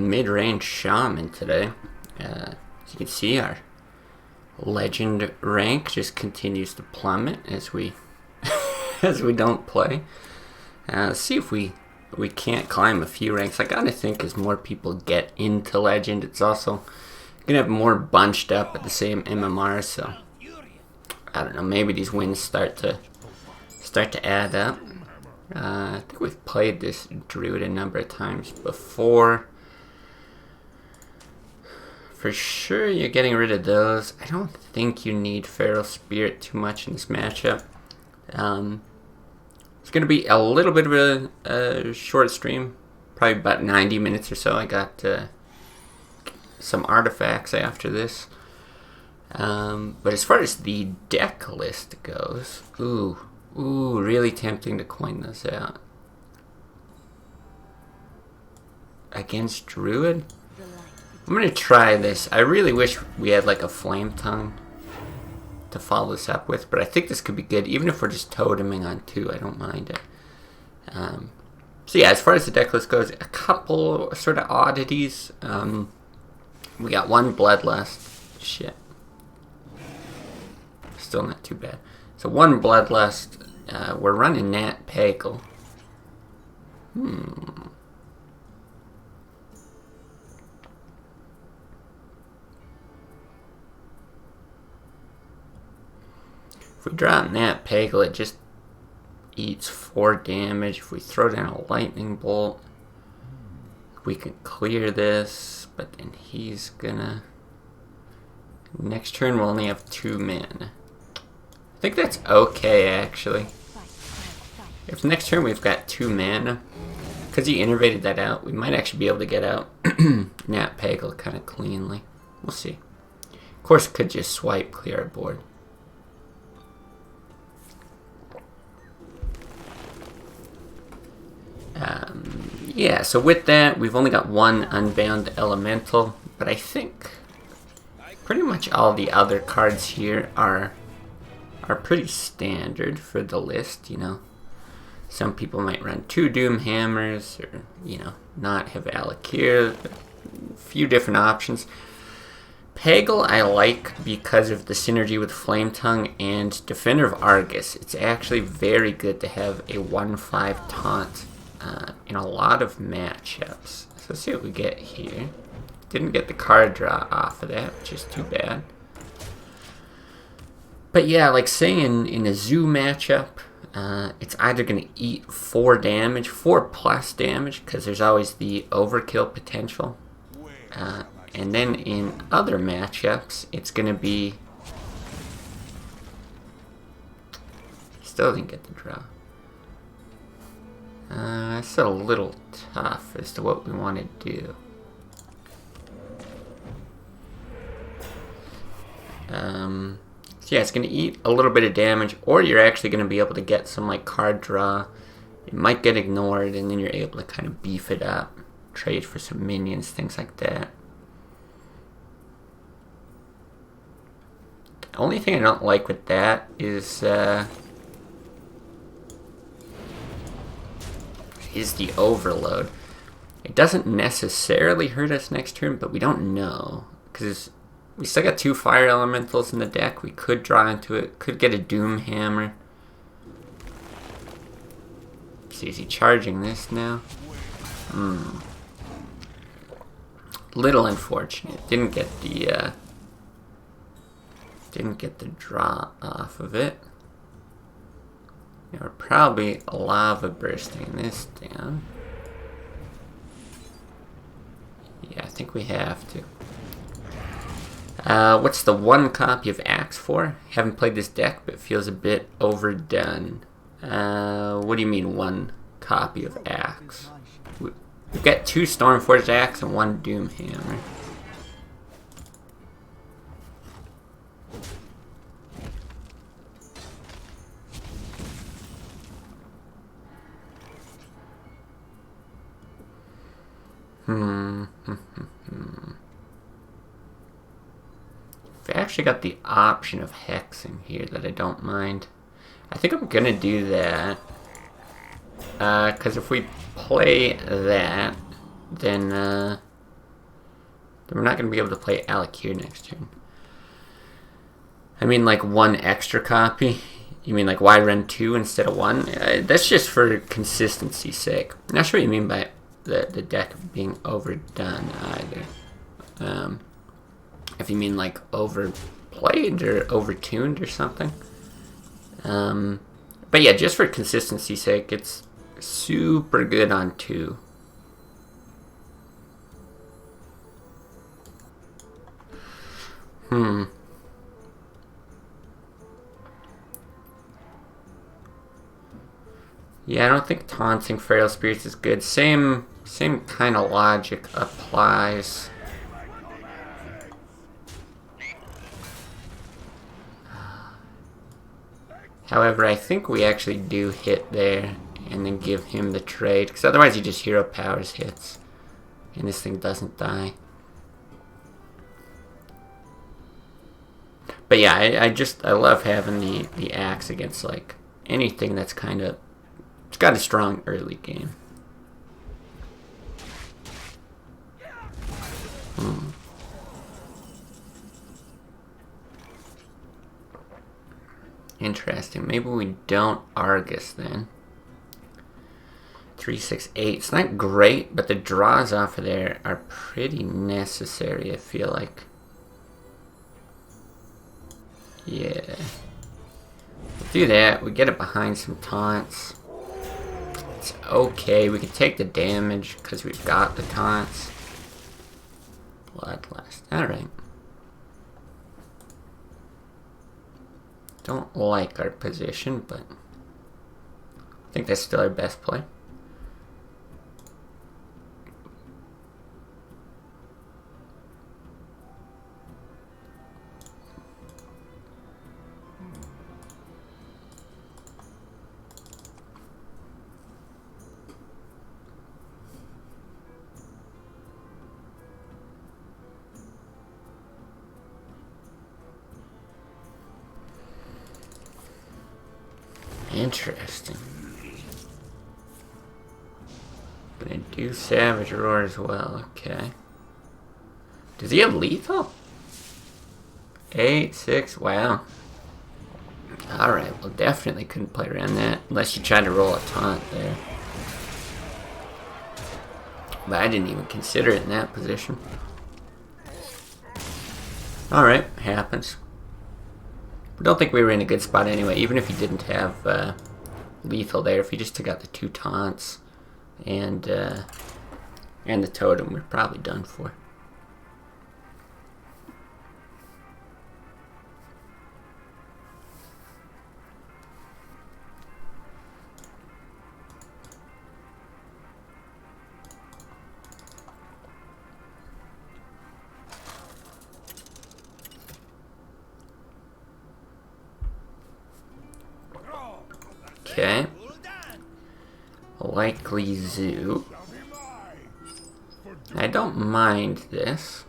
Midrange Shaman today. As you can see, our legend rank just continues to plummet as we as we don't play. Let's see if we can't climb a few ranks. I gotta think as more people get into legend, it's also gonna have more bunched up at the same MMR. So I don't know. Maybe these wins start to add up. I think we've played this druid a number of times before. For sure, you're getting rid of those. I don't think you need Feral Spirit too much in this matchup. It's going to be a little bit of a short stream, probably about 90 minutes or so. I got some artifacts after this. But as far as the deck list goes, ooh, really tempting to coin those out. Against Druid? I'm going to try this. I really wish we had like a Flame Tongue to follow this up with, but I think this could be good. Even if we're just toteming on 2, I don't mind it. So yeah, as far as the deck list goes, a couple sort of oddities. We got one Bloodlust. Shit. Still not too bad. So one Bloodlust. We're running Nat Pagel. If we drop Nat Pagel, it just eats 4 damage. If we throw down a Lightning Bolt, we can clear this, but then he's gonna... Next turn we'll only have 2 mana. I think that's okay, actually. If next turn we've got 2 mana, because he innervated that out, we might actually be able to get out Nat Pagel kind of cleanly. We'll see. Of course, could just swipe clear our board. Yeah, so with that, we've only got one Unbound Elemental, but I think pretty much all the other cards here are pretty standard for the list, you know. Some people might run 2 Doom Hammers, or, you know, not have Alakir, a few different options. Pagel I like because of the synergy with Flame Tongue and Defender of Argus. It's actually very good to have a 1/5 taunt in a lot of matchups. So let's see what we get here. Didn't get the card draw off of that, which is too bad. But yeah, like saying in a zoo matchup, it's either going to eat 4 damage, 4+ damage, because there's always the overkill potential. And then in other matchups, it's going to be... Still didn't get the draw. It's a little tough as to what we want to do. So yeah, it's going to eat a little bit of damage, or you're actually going to be able to get some like card draw. It might get ignored, and then you're able to kind of beef it up, trade for some minions, things like that. The only thing I don't like with that is the overload. It doesn't necessarily hurt us next turn, but we don't know, because we still got 2 fire elementals in the deck. We could draw into it, could get a Doom Hammer. See, is he charging this now? Little unfortunate. Didn't get the draw off of it. Now we're probably lava bursting this down. Yeah, I think we have to. What's the 1 copy of Axe for? Haven't played this deck, but it feels a bit overdone. What do you mean 1 copy of Axe? We've got 2 Stormforged Axe and 1 Doom Hammer. I've actually got the option of hexing here that I don't mind. I think I'm gonna do that. Because if we play that, then We're not going to be able to play Alec here next turn. I mean, like, one extra copy. You mean, like, why run 2 instead of 1? That's just for consistency's sake. I'm not sure what you mean by the deck being overdone either. If you mean, like, overplayed or overtuned or something. But yeah, just for consistency's sake, it's super good on 2. Yeah, I don't think taunting Feral Spirits is good. Same kind of logic applies. However, I think we actually do hit there and then give him the trade, because otherwise he just hero powers hits and this thing doesn't die. But yeah, I love having the axe against like anything that's kind of, it's got a strong early game. Interesting. Maybe we don't Argus then. 3, 6, 8. It's not great, but the draws off of there are pretty necessary, I feel like. Yeah. We'll do that. We get it behind some taunts. It's okay. We can take the damage because we've got the taunts. Bloodlust. Alright. Don't like our position, but I think that's still our best play. Interesting. Gonna do Savage Roar as well, okay. Does he have lethal? 8, 6, wow. Alright, well definitely couldn't play around that, unless you tried to roll a taunt there. But I didn't even consider it in that position. Alright, happens. I don't think we were in a good spot anyway, even if he didn't have lethal there. If he just took out the 2 taunts and the totem, we're probably done for. Okay. Likely Zoo. I don't mind this.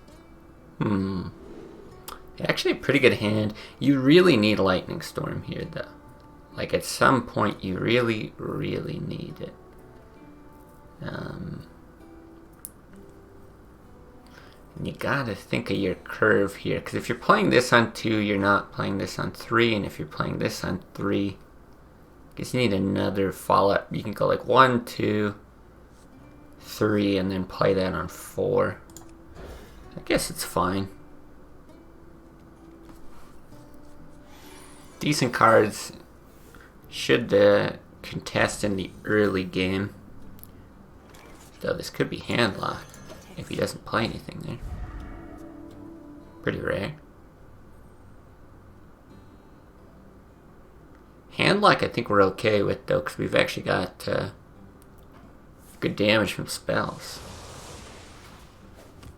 Actually a pretty good hand. You really need Lightning Storm here though. Like at some point you really, really need it. You gotta think of your curve here, because if you're playing this on 2, you're not playing this on 3, and if you're playing this on 3, I guess you need another follow-up. You can go like 1, 2, 3, and then play that on 4. I guess it's fine. Decent cards. Should contest in the early game. Though this could be handlock if he doesn't play anything there. Pretty rare. Handlock I think we're okay with though, because we've actually got good damage from spells.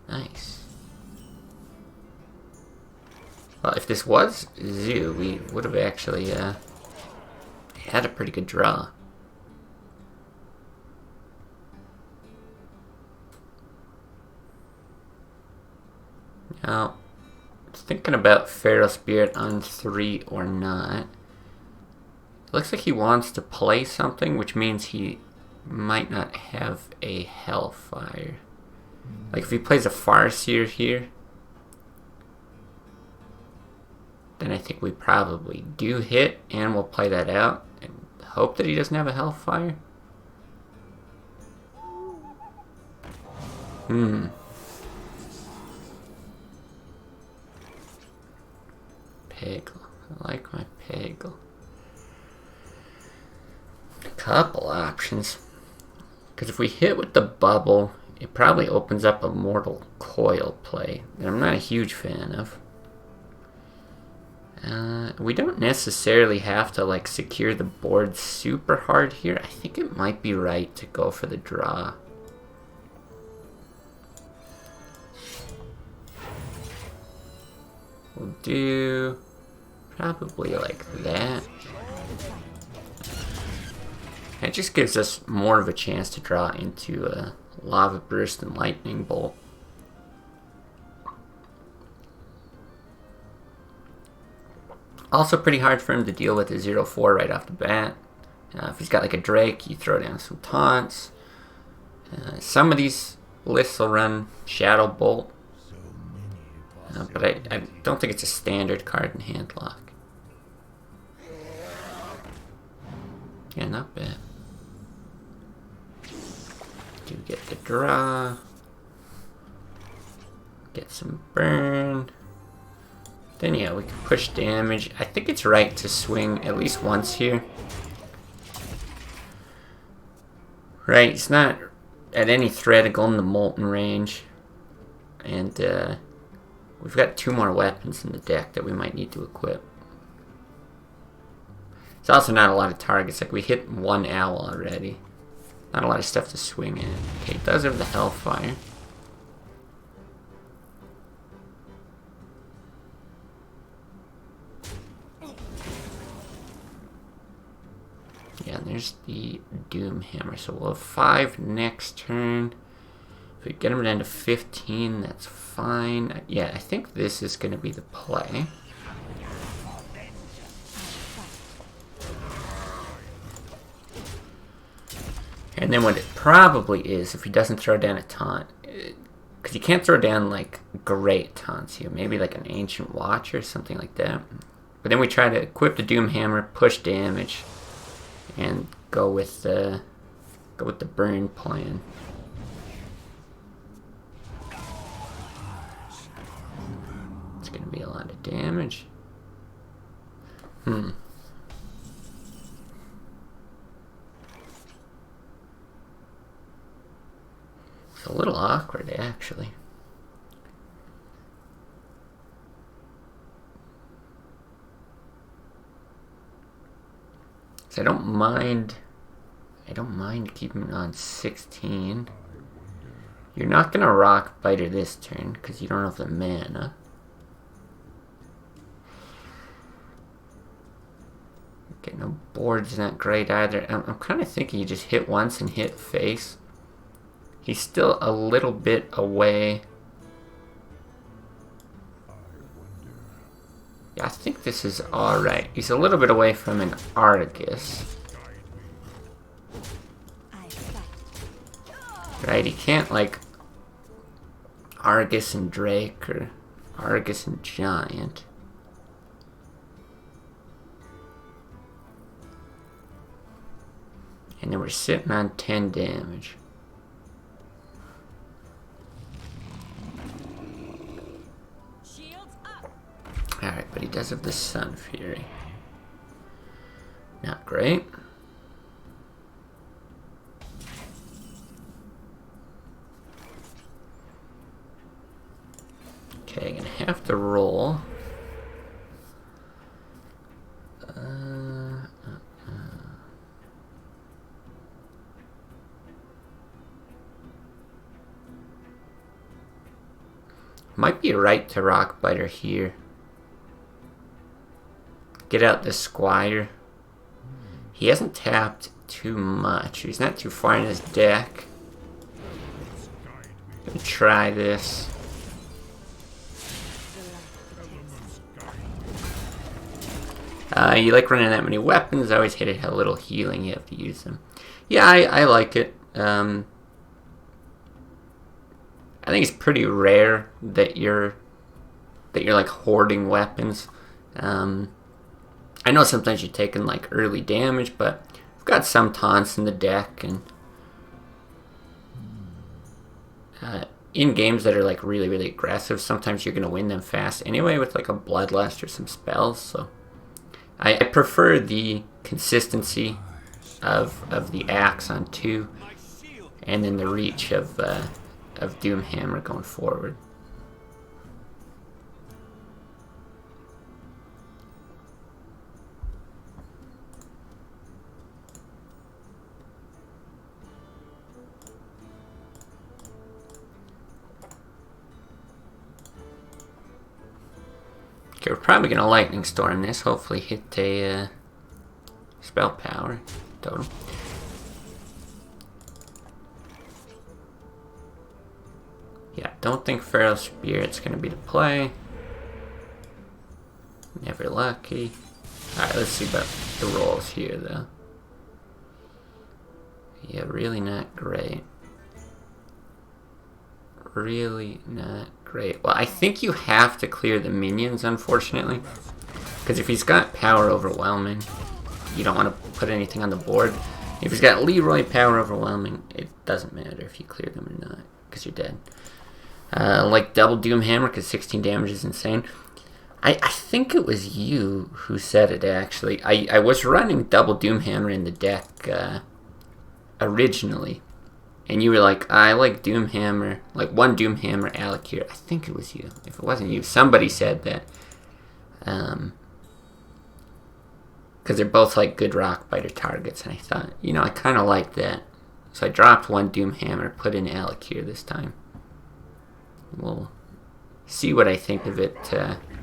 Nice. Well, if this was Zoo, we would have actually had a pretty good draw. Now, thinking about Feral Spirit on 3 or not. Looks like he wants to play something, which means he might not have a Hellfire. Like if he plays a Farseer here, then I think we probably do hit, and we'll play that out and hope that he doesn't have a Hellfire. Peggle. I like my Peggle. A couple options. Because if we hit with the bubble, it probably opens up a Mortal Coil play that I'm not a huge fan of. We don't necessarily have to like secure the board super hard here. I think it might be right to go for the draw. We'll do probably like that. It just gives us more of a chance to draw into a Lava Burst and Lightning Bolt. Also pretty hard for him to deal with a 0-4 right off the bat. If he's got like a Drake, you throw down some taunts. Some of these lists will run Shadow Bolt. But I don't think it's a standard card in Handlock. Yeah, not bad. Do get the draw. Get some burn. Then yeah, we can push damage. I think it's right to swing at least once here. Right, it's not at any threat of going in the Molten range. And we've got 2 more weapons in the deck that we might need to equip. It's also not a lot of targets. Like we hit 1 owl already. Not a lot of stuff to swing in. Okay, it does have the Hellfire. Yeah, and there's the Doom Hammer. So we'll have 5 next turn. If we get him down to 15, that's fine. Yeah, I think this is going to be the play. And then what it probably is, if he doesn't throw down a taunt, because you can't throw down like great taunts here, maybe like an Ancient Watch or something like that. But then we try to equip the Doom Hammer, push damage, and go with the burn plan. It's gonna be a lot of damage. It's a little awkward, actually. So I don't mind keeping it on 16. You're not gonna Rock Biter this turn because you don't have the mana. Okay, no board's not great either. I'm kind of thinking you just hit once and hit face. He's still a little bit away. Yeah, I think this is alright. He's a little bit away from an Argus. Right, he can't like Argus and Drake or Argus and Giant. And then we're sitting on 10 damage. Alright, but he does have the Sun Fury. Not great. Okay, gonna have to roll. Might be right to Rock Biter here. Get out the Squire. He hasn't tapped too much. He's not too far in his deck. Gonna try this. You like running that many weapons. I always hated how little healing you have to use them. Yeah, I like it. I I think it's pretty rare that you're like hoarding weapons. I know sometimes you're taking like early damage, but I've got some taunts in the deck, and in games that are like really, really aggressive, sometimes you're gonna win them fast anyway with like a bloodlust or some spells. So I prefer the consistency of the axe on 2, and then the reach of Doomhammer going forward. Okay, we're probably gonna lightning storm this. Hopefully, hit a spell power totem. Yeah, don't think Feral Spirit's gonna be the play. Never lucky. Alright, let's see about the rolls here, though. Yeah, really not great. Really not great. Well, I think you have to clear the minions, unfortunately. Because if he's got power overwhelming, you don't want to put anything on the board. If he's got Leroy power overwhelming, it doesn't matter if you clear them or not, because you're dead. Like double Doomhammer, because 16 damage is insane. I think it was you who said it, actually. I was running double Doomhammer in the deck originally. And you were like, I like Doomhammer, like one Doomhammer Alakir. I think it was you. If it wasn't you, somebody said that. Because they're both like good Rockbiter targets. And I thought, you know, I kind of like that. So I dropped one Doomhammer, put in Alakir this time. We'll see what I think of it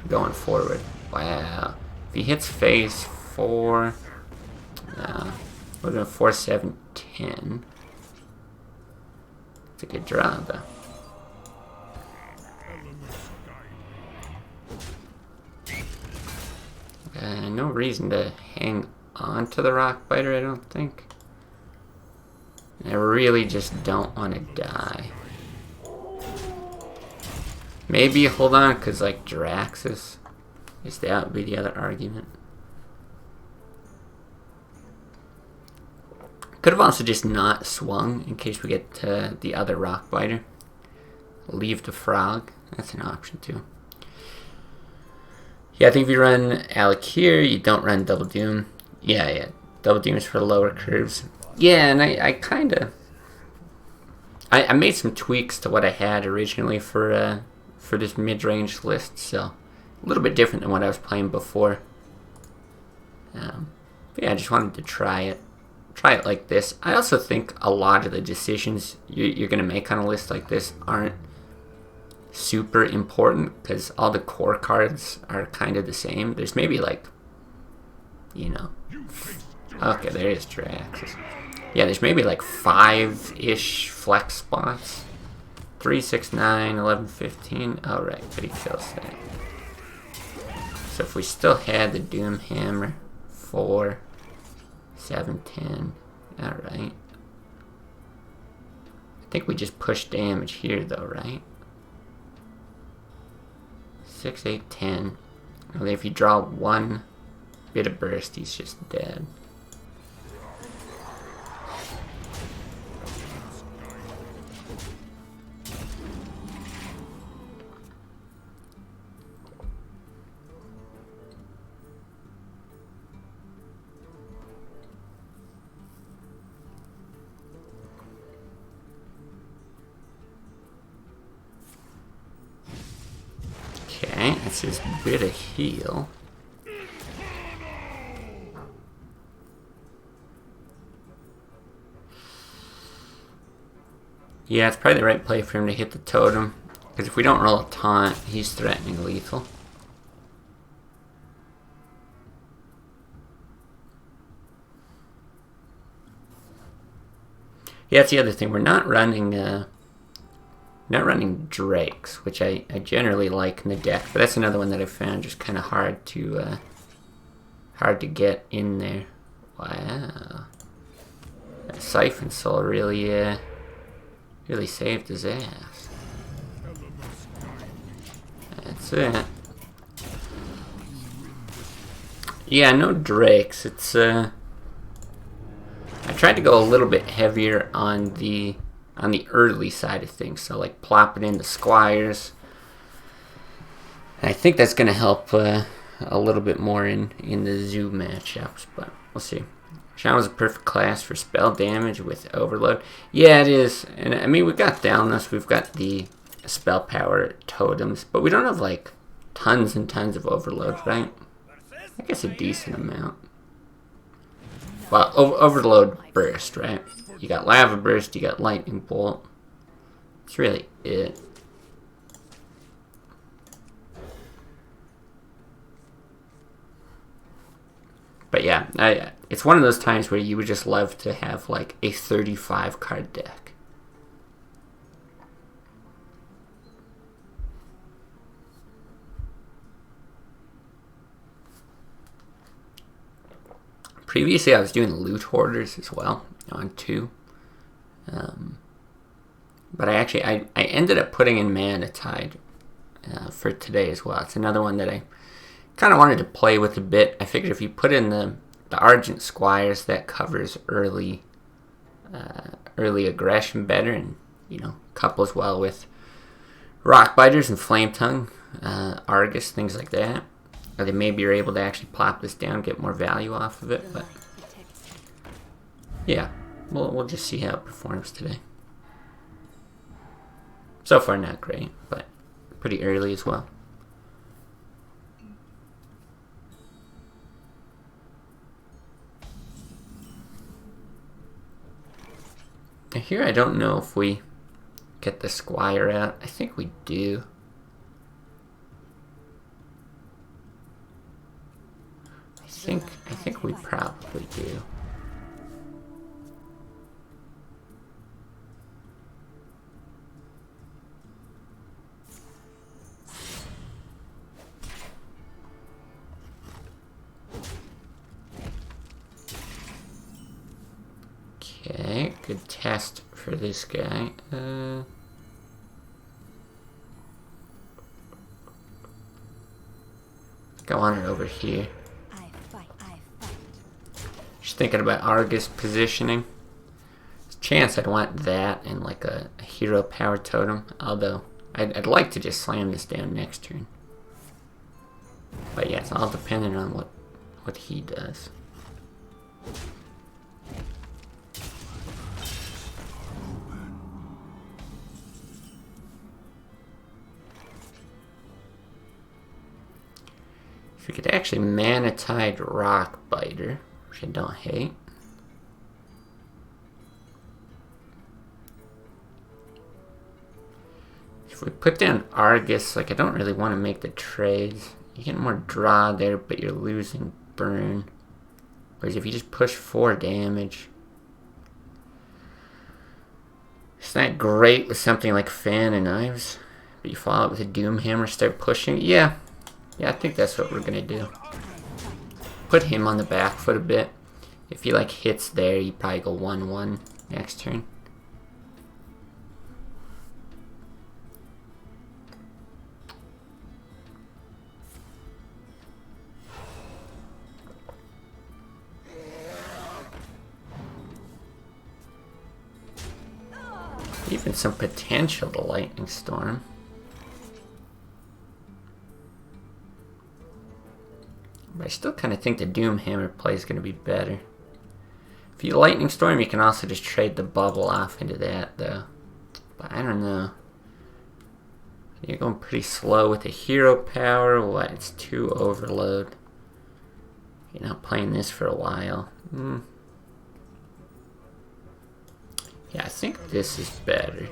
going forward. Wow. If he hits phase 4, we're going 4, 7, 10. It's a good draw, though. No reason to hang on to the Rockbiter, I don't think. I really just don't want to die. Maybe hold on, because like Draxus, is that would be the other argument. Could have also just not swung in case we get the other Rockbiter. Leave the frog. That's an option too. Yeah, I think if you run Alakir, you don't run Double Doom. Yeah. Double Doom is for the lower curves. Yeah, and I kind of... I made some tweaks to what I had originally for this mid-range list, so a little bit different than what I was playing before. But yeah, I just wanted to try it like this. I also think a lot of the decisions you're going to make on a list like this aren't super important, because all the core cards are kind of the same. There's maybe like, you know, okay, there is Draxus. Yeah, there's maybe like 5-ish flex spots. 3, 6, 9, 11, 15. Oh, right, but he kills that. So if we still had the Doomhammer, 4, 7, 10. Alright. I think we just push damage here, though, right? 6, 8, 10. And if you draw one bit of burst, he's just dead. Okay, that's his bit of heal. Yeah, it's probably the right play for him to hit the totem, because if we don't roll a taunt, he's threatening lethal. Yeah, that's the other thing. We're not running drakes, which I generally like in the deck, but that's another one that I found just kind of hard to get in there. Wow, that Siphon Soul really saved his ass. That's it. Yeah, no drakes. It's I tried to go a little bit heavier on the early side of things, so like plopping in the squires. I think that's gonna help a little bit more in the zoo matchups, but we'll see. Shaman's a perfect class for spell damage with overload. Yeah, it is, and I mean we got Downless, we've got the spell power totems, but we don't have like tons and tons of overload, right? I guess a decent amount. Well, overload burst, right? You got lava burst, you got lightning bolt. That's really it. But yeah, it's one of those times where you would just love to have like a 35 card deck. Previously, I was doing loot hoarders as well on 2. But I ended up putting in Mana Tide for today as well. It's another one that I kind of wanted to play with a bit. I figured if you put in the Argent Squires, that covers early aggression better, and couples well with Rock Biters and Flame Tongue, Argus, things like that. Or they maybe are able to actually plop this down, get more value off of it, but yeah, we'll just see how it performs today. So far, not great, but pretty early as well. Now here, I don't know if we get the Squire out. I think we do. I think we probably do. Okay, good test for this guy. Go on it over here. Just thinking about Argus positioning. There's a chance I'd want that and like a hero power totem. Although I'd like to just slam this down next turn. But yeah, it's all dependent on what he does. If we could actually Mana Tide Rock Biter, which I don't hate. If we put down Argus, like I don't really want to make the trades. You get more draw there, but you're losing burn. Whereas if you just push 4 damage, it's not great with something like Fan and Knives. But you follow it with a Doom Hammer, start pushing. Yeah, I think that's what we're gonna do. Put him on the back foot a bit. If he like hits there, you probably go 1-1 next turn. Even some potential to Lightning Storm. But I still kind of think the Doom Hammer play is going to be better. If you Lightning Storm, you can also just trade the bubble off into that, though. But I don't know. You're going pretty slow with the hero power. What? It's 2 overload. You're not playing this for a while. Yeah, I think this is better.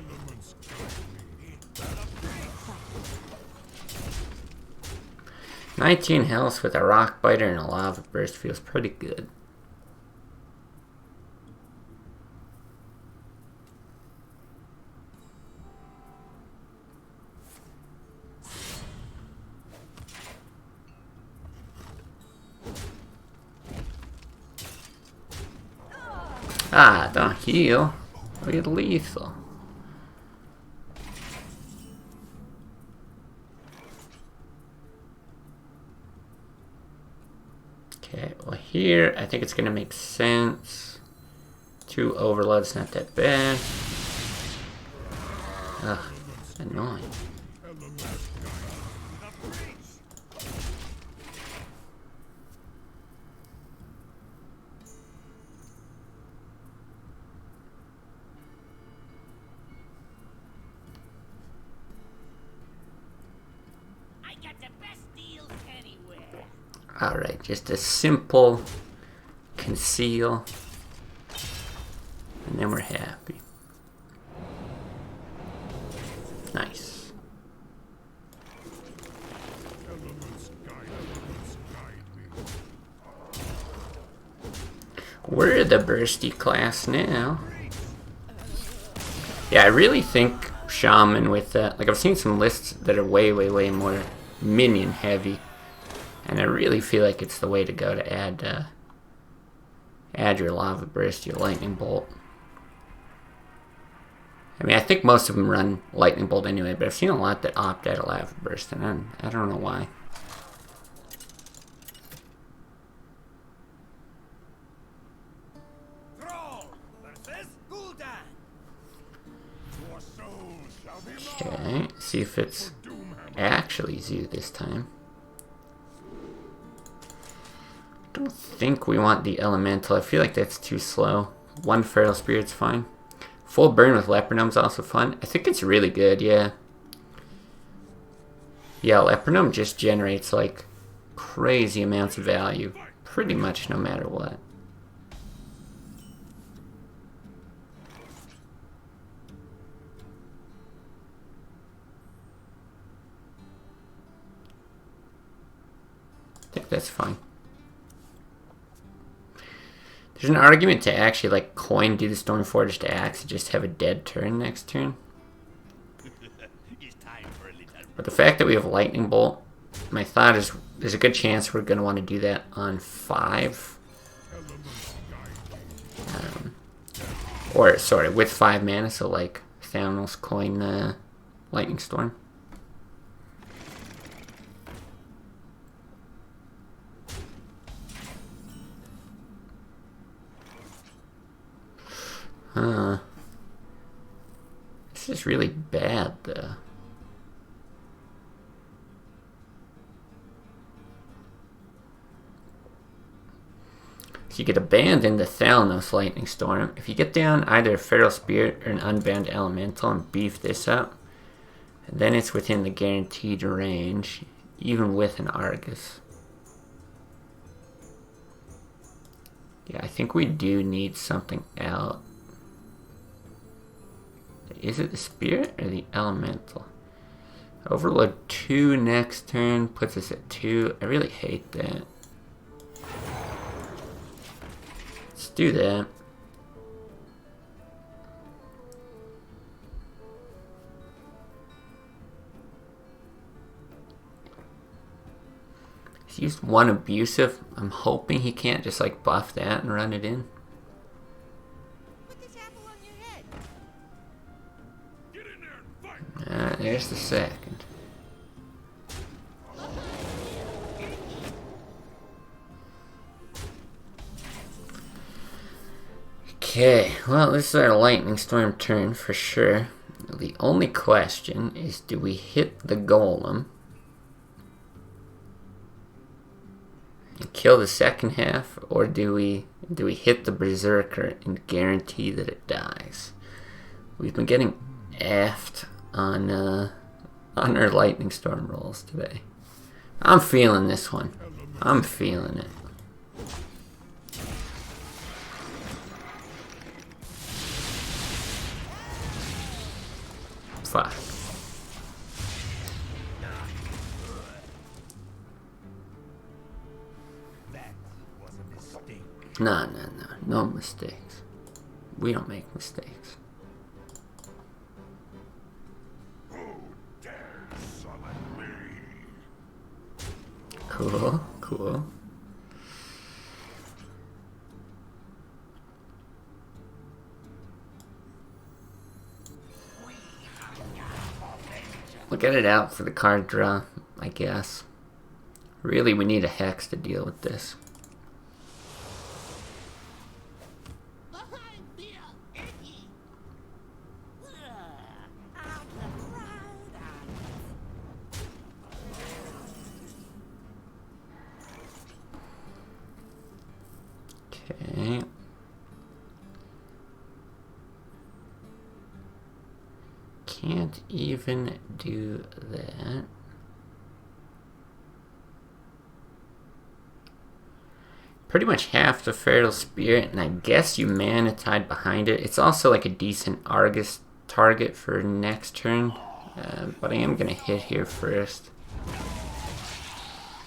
"19 health with a Rock Biter and a Lava Burst feels pretty good. Ah, don't heal. We're lethal. Okay, well here, I think it's gonna make sense. 2 overloads, not that bad. Ugh, annoying. Alright, just a simple conceal, and then we're happy. Nice. We're the bursty class now. Yeah, I really think Shaman with that. Like, I've seen some lists that are way more minion heavy. And I really feel like it's the way to go to add your Lava Burst, your Lightning Bolt. I mean, I think most of them run Lightning Bolt anyway, but I've seen a lot that opt out of Lava Burst, and I don't know why. Okay, see if it's actually Zoo this time. I don't think we want the Elemental. I feel like that's too slow. 1 Feral Spirit's fine. Full burn with Lepernome's also fun. I think it's really good, yeah. Yeah, Lepernome just generates like crazy amounts of value. Pretty much no matter what. I think that's fine. There's an argument to actually like coin do the Storm Forge to Axe and just have a dead turn next turn. But the fact that we have Lightning Bolt, my thought is there's a good chance we're going to want to do that on 5. Or, sorry, with 5 mana, so like Thanos coin Lightning Storm. This is really bad, though. So you could abandon the Thalnos Lightning Storm. If you get down either a Feral Spirit or an Unbound Elemental and beef this up, then it's within the guaranteed range, even with an Argus. Yeah, I think we do need something out. Is it the Spirit or the Elemental? Overload 2 next turn puts us at 2. I really hate that. Let's do that. He's used 1 abusive. I'm hoping he can't just like buff that and run it in. There's the second. Okay, well, this is our Lightning Storm turn for sure. The only question is, do we hit the Golem and kill the second half, or do we hit the Berserker and guarantee that it dies? We've been getting effed on our Lightning Storm rolls today. I'm feeling this one. I'm feeling it. Fuck. No mistakes. We don't make mistakes. Cool, cool. We'll get it out for the card draw, I guess. Really, we need a Hex to deal with this. Okay. Can't even do that. Pretty much half the Feral Spirit, and I guess you Mana Tide behind it. It's also like a decent Argus target for next turn, but I am going to hit here first.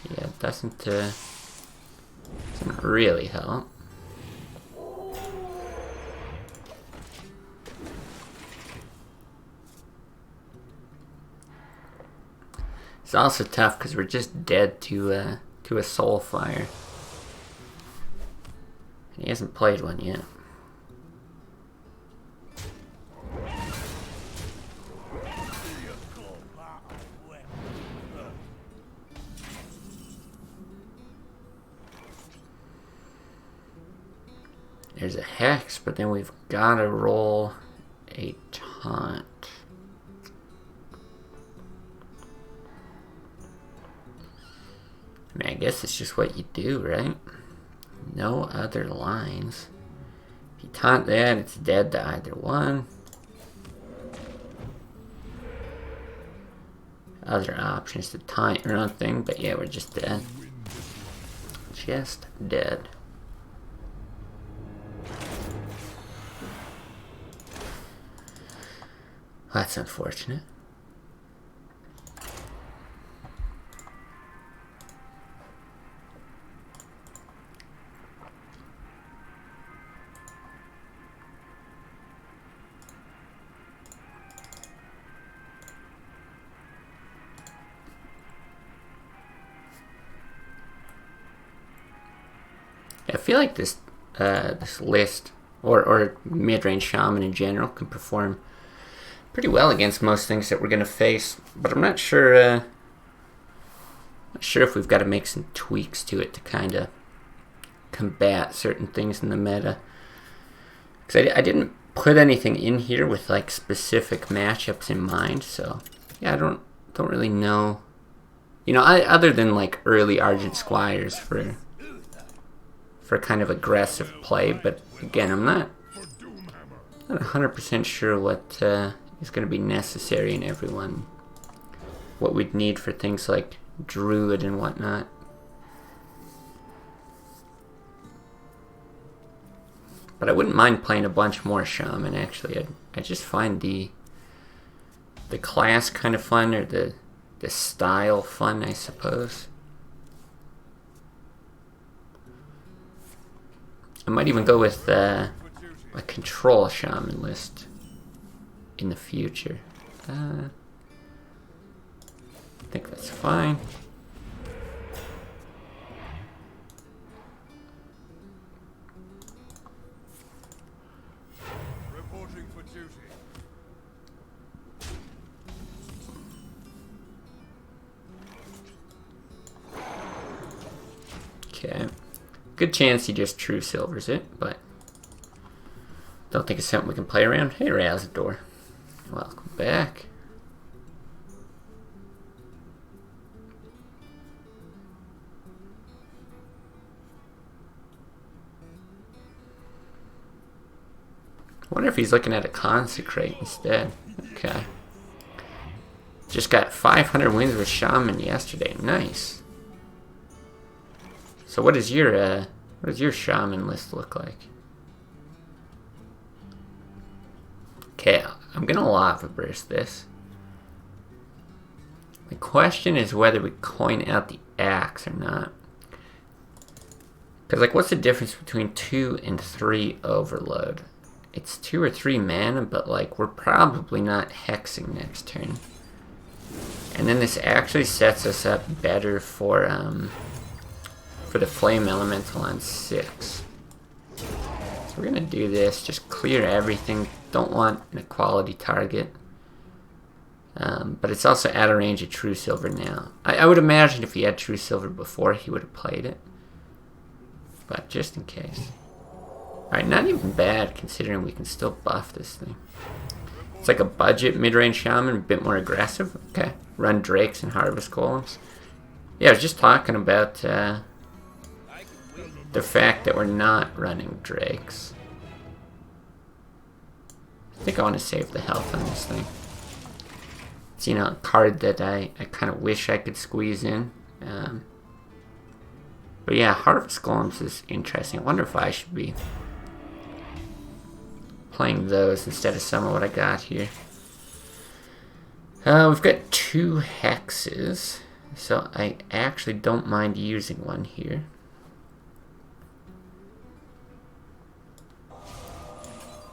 Yeah, it doesn't really help. It's also tough because we're just dead to a Soulfire. He hasn't played one yet. There's a Hex, but then we've got to roll a Taunt. I mean, I guess it's just what you do, right? No other lines. If you taunt that, it's dead to either one. Other options to taunt your own thing, but yeah, we're just dead. Just dead. That's unfortunate. I feel like this this list, or mid-range Shaman in general, can perform pretty well against most things that we're going to face, but I'm not sure if we've got to make some tweaks to it to kind of combat certain things in the meta. Because I didn't put anything in here with like specific matchups in mind, so yeah, I don't really know. You know, other than like early Argent Squires for kind of aggressive play, but again, I'm not 100% sure what is going to be necessary in everyone. What we'd need for things like Druid and whatnot. But I wouldn't mind playing a bunch more Shaman, actually. I just find the class kind of fun, or the style fun, I suppose. I might even go with a control Shaman list in the future. I think that's fine. Reporting for duty. Okay. Good chance he just true silvers it, but don't think it's something we can play around. Hey, Razador. Welcome back. I wonder if he's looking at a Consecrate instead. Okay. Just got 500 wins with Shaman yesterday. Nice. So what does your Shaman list look like? Okay, I'm gonna Lava Burst this. The question is whether we coin out the axe or not. Because, like, what's the difference between 2 and 3 Overload? It's 2 or 3 mana, but, like, we're probably not hexing next turn. And then this actually sets us up better for the Flame Elemental on 6. So we're gonna do this, just clear everything. Don't want an equality target. But it's also out of range of True Silver now. I would imagine if he had True Silver before, he would have played it. But just in case. Alright, not even bad considering we can still buff this thing. It's like a budget mid-range Shaman, a bit more aggressive. Okay, run Drakes and Harvest Golems. Yeah, I was just talking about the fact that we're not running drakes. I think I want to save the health on this thing. It's, you know, a card that I kind of wish I could squeeze in. But yeah, Harvest Golems is interesting. I wonder if I should be playing those instead of some of what I got here. We've got 2 hexes, so I actually don't mind using one here.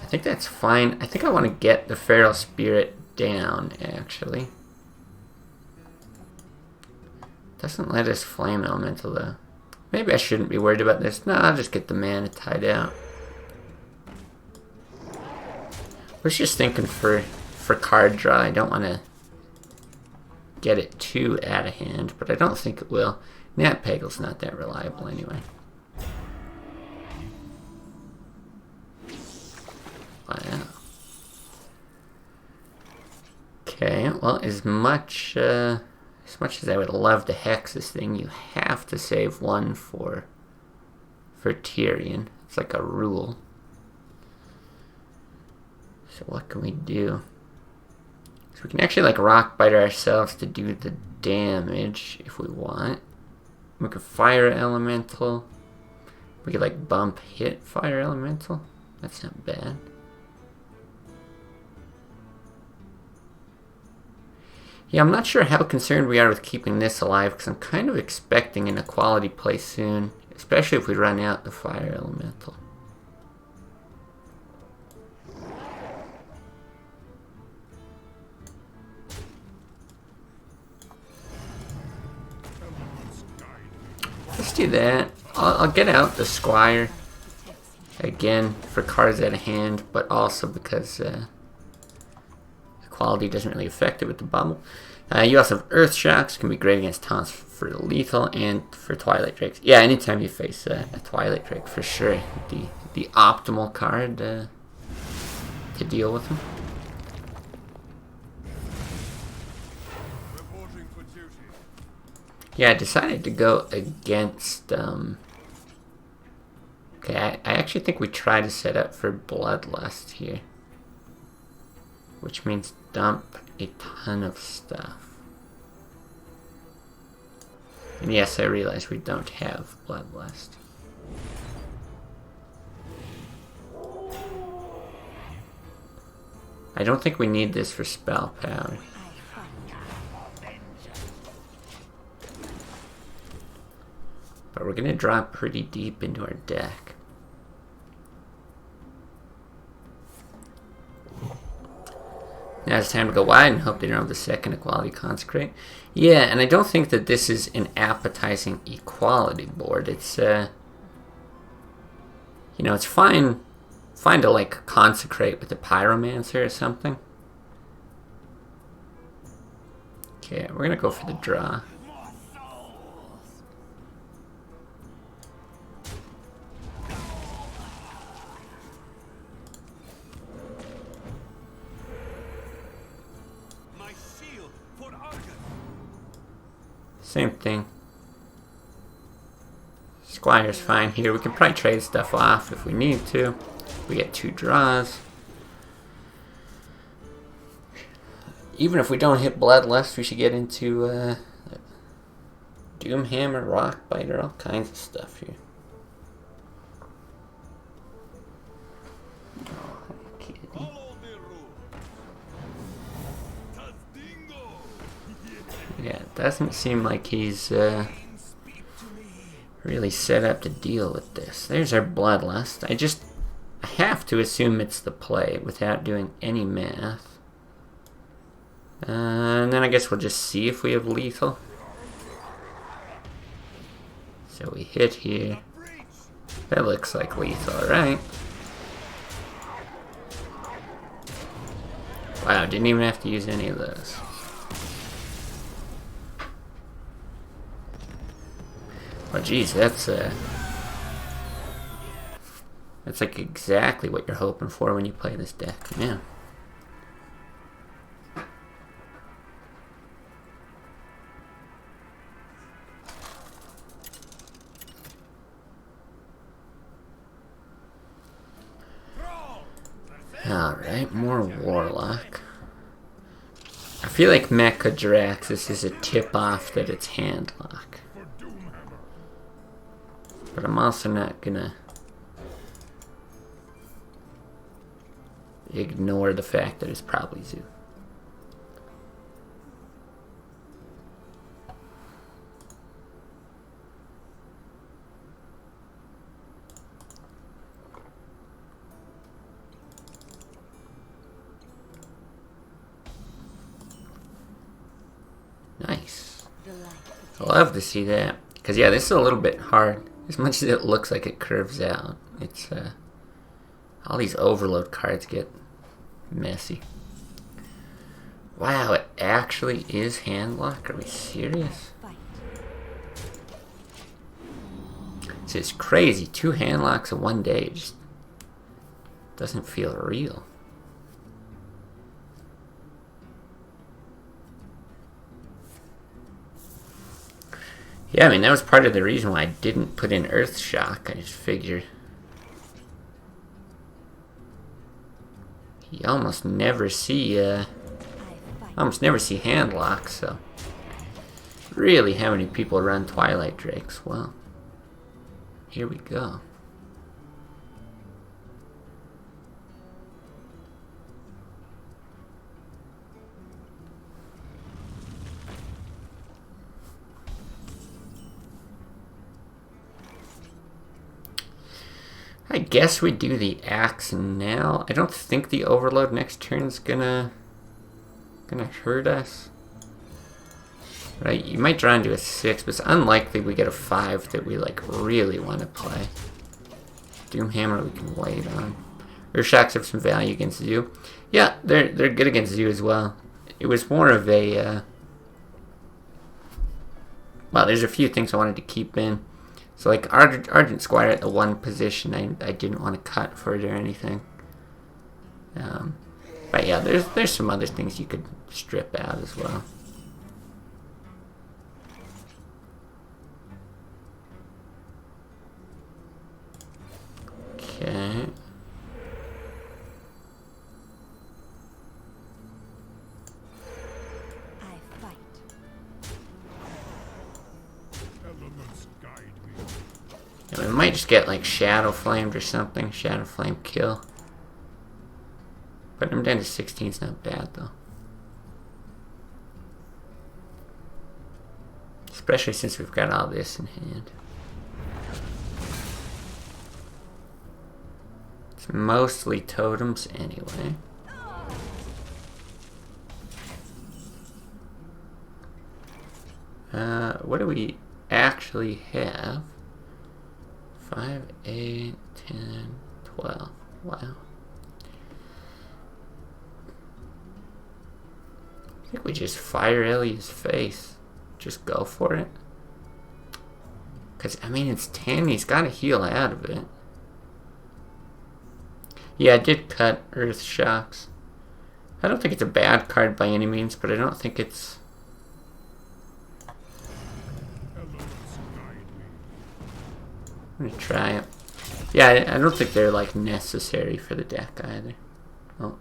I think that's fine. I think I want to get the Feral Spirit down, actually. Doesn't let us Flame Elemental, though. Maybe I shouldn't be worried about this. No, I'll just get the mana tied out. I was just thinking for card draw, I don't want to get it too out of hand, but I don't think it will. Nat Pagel's not that reliable anyway. Wow. Okay, well, as much as I would love to hex this thing, you have to save one for Tyrion. It's like a rule. So what can we do? So we can actually like Rockbite ourselves to do the damage if we want. We could Fire Elemental. We could like bump hit Fire Elemental. That's not bad. Yeah, I'm not sure how concerned we are with keeping this alive, because I'm kind of expecting an equality play soon, especially if we run out the Fire Elemental. Let's do that. I'll get out the Squire, again, for cards out of hand, but also because quality doesn't really affect it with the bubble. You also have Earth Shocks, can be great against taunts for lethal and for Twilight Drakes. Yeah, anytime you face a Twilight Drake, for sure, the optimal card to deal with them. Yeah, I decided to go against. Okay, I actually think we try to set up for Bloodlust here, which means dump a ton of stuff. And yes, I realize we don't have Bloodlust. I don't think we need this for spell power. But we're gonna drop pretty deep into our deck. Now it's time to go wide and hope they don't have the second equality consecrate. Yeah, and I don't think that this is an appetizing equality board. It's you know, it's fine to like consecrate with the Pyromancer or something. Okay, we're gonna go for the draw. Same thing. Squire's fine here. We can probably trade stuff off if we need to. We get 2 draws. Even if we don't hit Bloodlust, we should get into Doomhammer, Rockbiter, all kinds of stuff here. Yeah, it doesn't seem like he's really set up to deal with this. There's our Bloodlust. I have to assume it's the play without doing any math. And then I guess we'll just see if we have lethal. So we hit here. That looks like lethal, right? Wow, didn't even have to use any of those. Oh geez, that's like exactly what you're hoping for when you play this deck, yeah. Alright, more Warlock. I feel like Mecha Draxus is a tip-off that it's Handlock. But I'm also not gonna ignore the fact that it's probably Zoo. Nice. I love to see that. Because, yeah, this is a little bit hard. As much as it looks like it curves out, it's, all these overload cards get messy. Wow, it actually is Handlock? Are we serious? It's just crazy. 2 Handlocks in one day just doesn't feel real. Yeah, I mean, that was part of the reason why I didn't put in Earth Shock. I just figured you almost never see Handlock, so really how many people run Twilight Drakes? Well, here we go. I guess we do the Axe now. I don't think the Overload next turn's gonna hurt us. Right, you might draw into a 6, but it's unlikely we get a 5 that we like really want to play. Doomhammer we can wait on. Earthshocks have some value against Zoo. Yeah, they're good against Zoo as well. It was more of a well, there's a few things I wanted to keep in. So like Argent Squire at the 1 position, I didn't want to cut for it or anything. But yeah, there's some other things you could strip out as well. Okay. Yeah, we might just get like Shadow Flamed or something. Shadow Flame kill. Putting him down to 16 is not bad though. Especially since we've got all this in hand. It's mostly totems anyway. What do we actually have? 5, 8, 10, 12. Wow. I think we just fire Ellie's face. Just go for it. Because, I mean, it's 10. He's got to heal out of it. Yeah, I did cut Earth Shocks. I don't think it's a bad card by any means, but I don't think it's... I'm gonna try it. Yeah, I don't think they're like necessary for the deck either. Oh.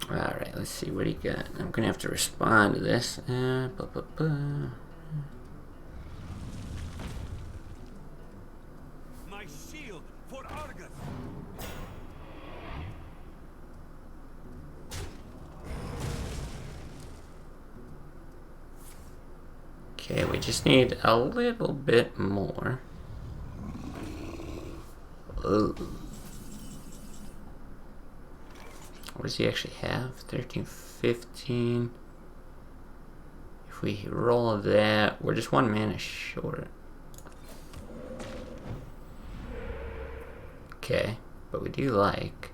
Alright, let's see, what do you got? I'm gonna have to respond to this. My shield for Argus. Okay, we just need a little bit more. Ooh. What does he actually have? 13, 15. If we roll that, we're just 1 mana short. Okay, but we do like...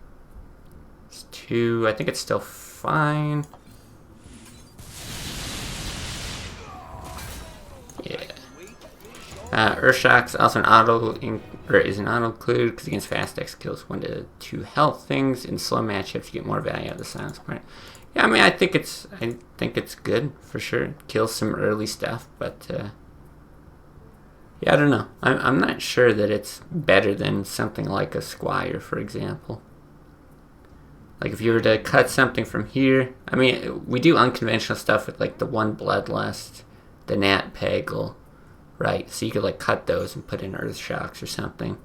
It's 2, I think it's still fine. Yeah. Urshock's also an auto is an auto include because against fast X kills 1 to 2 health things. In slow matchups, you get more value out of the silence part. Yeah, I mean, I think it's good for sure. It kills some early stuff, but yeah, I don't know. I'm not sure that it's better than something like a Squire, for example. Like if you were to cut something from here, I mean, we do unconventional stuff with like the 1 Bloodlust, the Nat Peggle, right? So you could like cut those and put in Earth Shocks or something.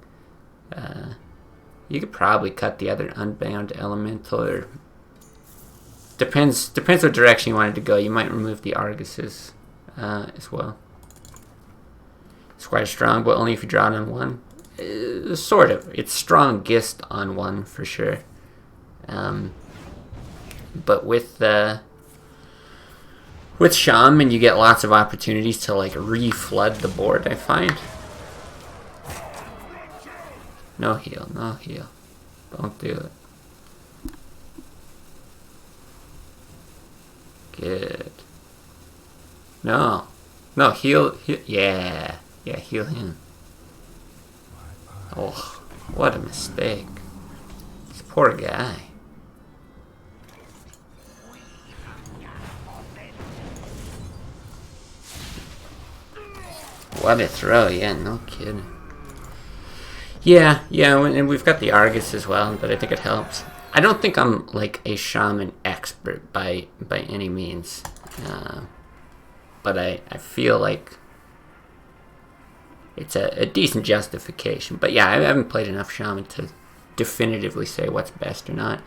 You could probably cut the other Unbound Elemental, or depends what direction you wanted to go. You might remove the Arguses as well. Squire strong, but only if you draw it on 1. Sort of. It's strongest on 1 for sure. But with Shaman, you get lots of opportunities to like re-flood the board, I find. No heal, no heal. Don't do it. Good. No. No, heal. Yeah. Yeah, heal him. Oh, what a mistake. This poor guy. What a throw, yeah, no kidding. Yeah, and we've got the Argus as well, but I think it helps. I don't think I'm like a Shaman expert by any means, but I feel like it's a decent justification. But yeah, I haven't played enough Shaman to definitively say what's best or not.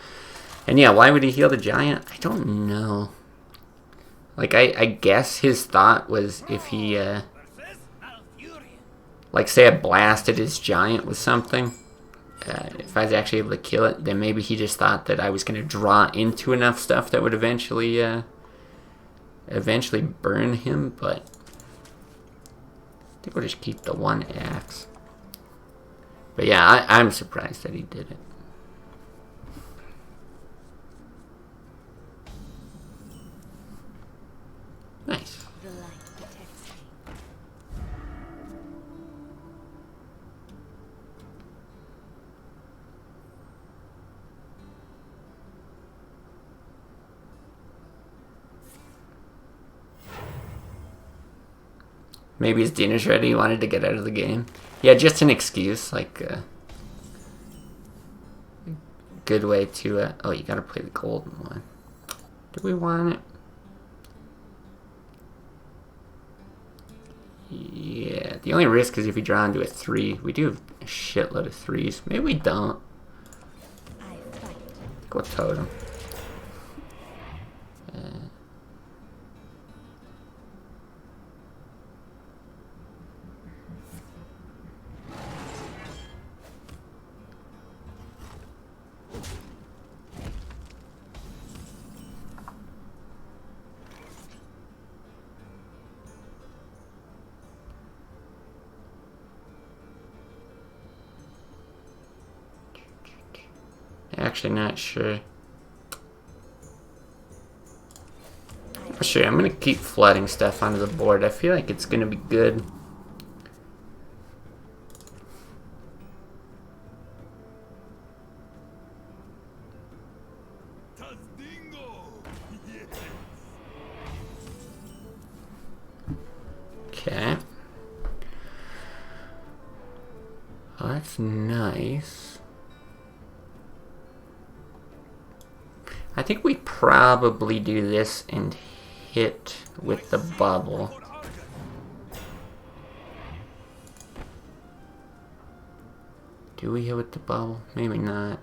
And yeah, why would he heal the Giant? I don't know. Like, I guess his thought was if he, like, say I blasted his Giant with something, if I was actually able to kill it, then maybe he just thought that I was going to draw into enough stuff that would eventually burn him, but I think we'll just keep the 1 axe. But yeah, I'm surprised that he did it. Nice. Maybe his dinner's ready, he wanted to get out of the game. Yeah, just an excuse, like a good way to, oh, you gotta play the golden one. Do we want it? Yeah, the only risk is if you draw into a 3. We do have a shitload of 3s. Maybe we don't. Go totem. Actually, not sure. Sure, I'm gonna keep flooding stuff onto the board. I feel like it's gonna be good. Okay. Oh, that's nice. I think we probably do this and hit with the bubble. Do we hit with the bubble? Maybe not.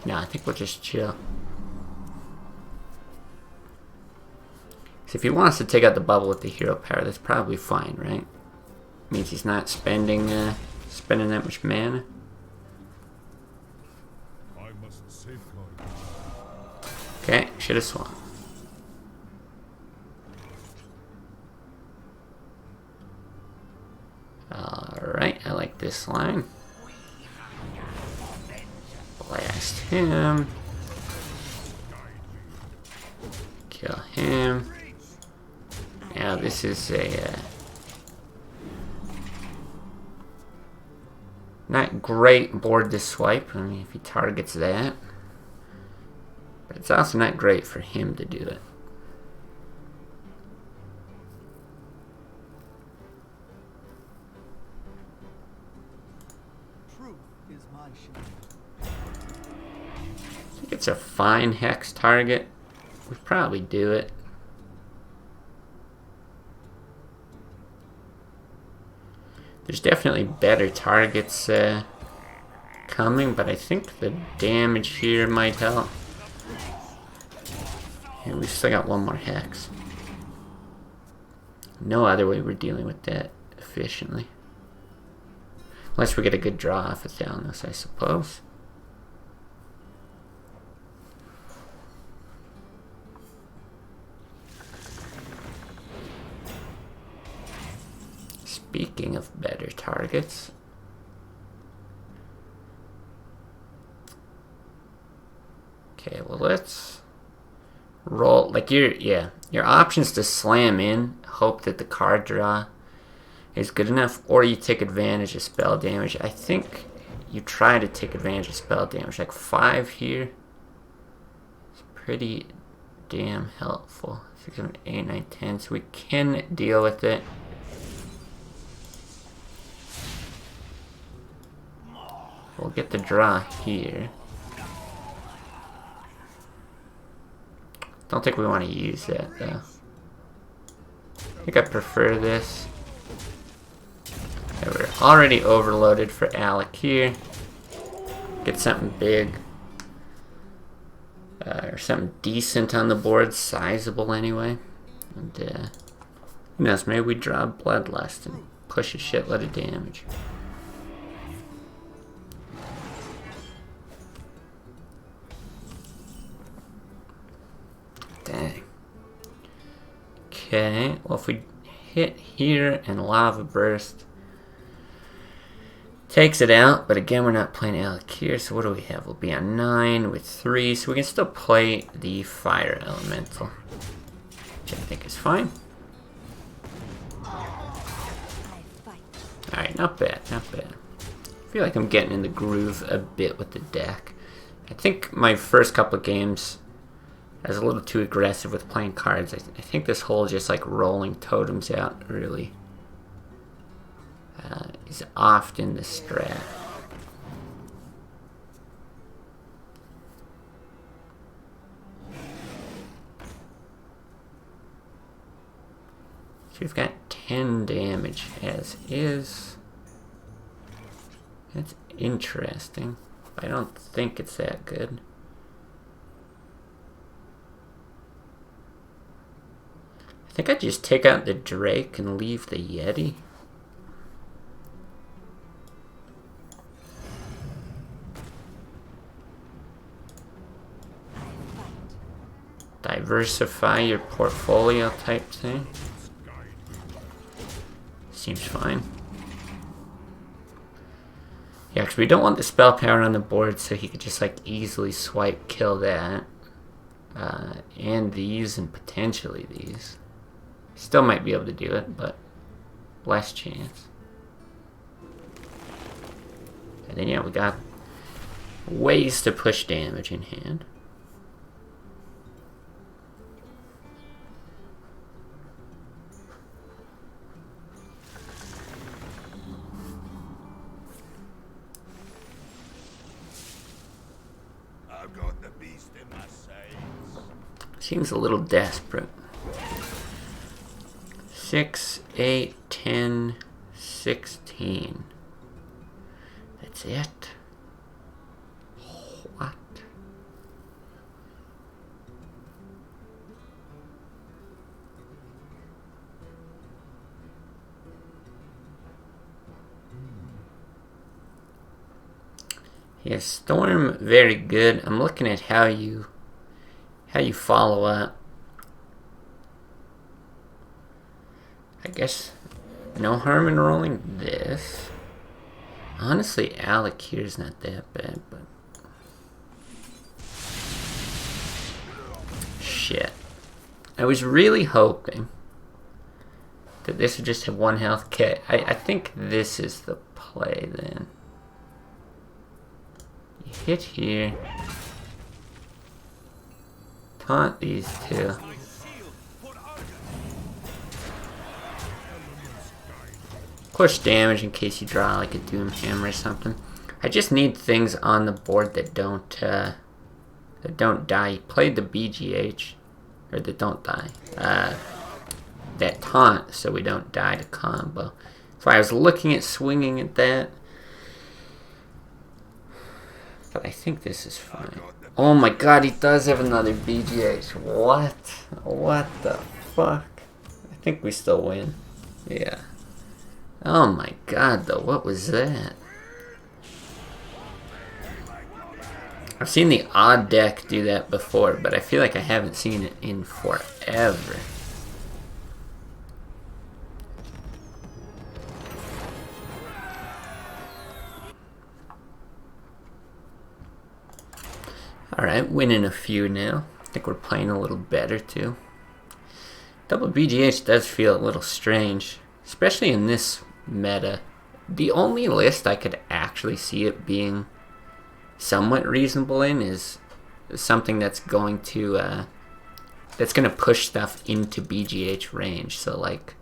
No, I think we'll just chill. So if he wants to take out the bubble with the hero power, that's probably fine, right? Means he's not spending that much mana. Okay, should have swung. Alright, I like this line. Blast him. Kill him. Now this is a Not great board to swipe, I mean, if he targets that. But it's also not great for him to do it. Truth is my shield. I think it's a fine hex target. We probably do it. There's definitely better targets coming, but I think the damage here might help. And we still got one more hex. No other way we're dealing with that efficiently. Unless we get a good draw off of Thalnos, I suppose. Speaking of better targets, okay, well let's roll. Like your options to slam in, hope that the card draw is good enough, or you take advantage of spell damage. I think you try to take advantage of spell damage. Like 5 here, it's pretty damn helpful. 6, 7, 8, 9, 10. So we can deal with it. We'll get the draw here. Don't think we want to use that though. I think I prefer this. Okay, we're already overloaded for Alec here. Get something big. Or something decent on the board, sizable anyway. And who knows, maybe we draw Bloodlust and push a shitload of damage. Dang. Okay, well if we hit here and Lava Burst takes it out, but again we're not playing Alec here, so what do we have? We'll be on 9 with 3, so we can still play the Fire Elemental, which I think is fine. Alright, not bad, not bad. I feel like I'm getting in the groove a bit with the deck. I think my first couple of games I was a little too aggressive with playing cards. I think this whole just like rolling totems out really is often the strat. So we've got 10 damage as is. That's interesting. I don't think it's that good. I think I just take out the Drake and leave the Yeti. Diversify your portfolio type thing. Seems fine. Yeah, because we don't want the spell power on the board so he could just like easily swipe kill that. And these and potentially these. Still might be able to do it, but less chance. And then yeah, we got ways to push damage in hand. I've got the beast in my sights. Seems a little desperate. 6, 8, 10, 16. That's it? What? Yeah, Storm, very good. I'm looking at how you follow up. I guess no harm in rolling this. Honestly, Alec here's not that bad, but shit. I was really hoping that this would just have 1 health. Okay, I think this is the play then. hit here. Taunt these two. Push damage in case you draw like a Doom Hammer or something. I just need things on the board that don't die. He played the BGH, or that don't die. That taunt, so we don't die to combo. So I was looking at swinging at that, but I think this is fine. Oh my god, he does have another BGH. What? What the fuck? I think we still win. Yeah. Oh my god, though, what was that? I've seen the odd deck do that before, but I feel like I haven't seen it in forever. Alright, winning a few now. I think we're playing a little better too. Double BGH does feel a little strange, especially in this meta. The only list I could actually see it being somewhat reasonable in is something that's going to push stuff into BGH range. So like,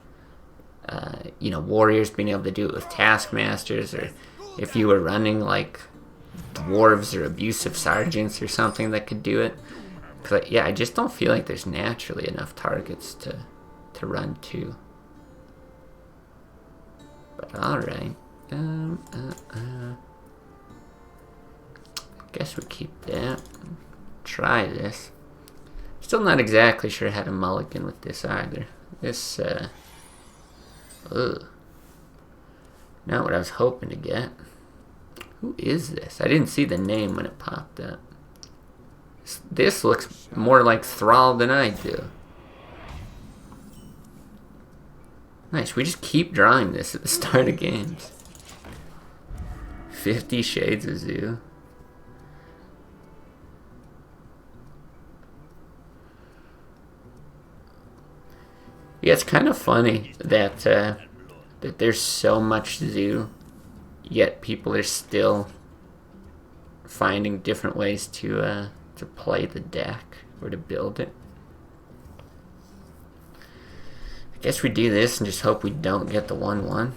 you know, warriors being able to do it with taskmasters, or if you were running like dwarves or abusive sergeants or something that could do it. Because yeah, I just don't feel like there's naturally enough targets to run to. But all right. Guess we keep that. Try this. Still not exactly sure how to mulligan with this either. This, ugh. Not what I was hoping to get. Who is this? I didn't see the name when it popped up. This looks more like Thrall than I do. Nice, we just keep drawing this at the start of games. 50 Shades of Zoo. Yeah, it's kind of funny that that there's so much Zoo, yet people are still finding different ways to play the deck or to build it. I guess we do this and just hope we don't get the 1-1.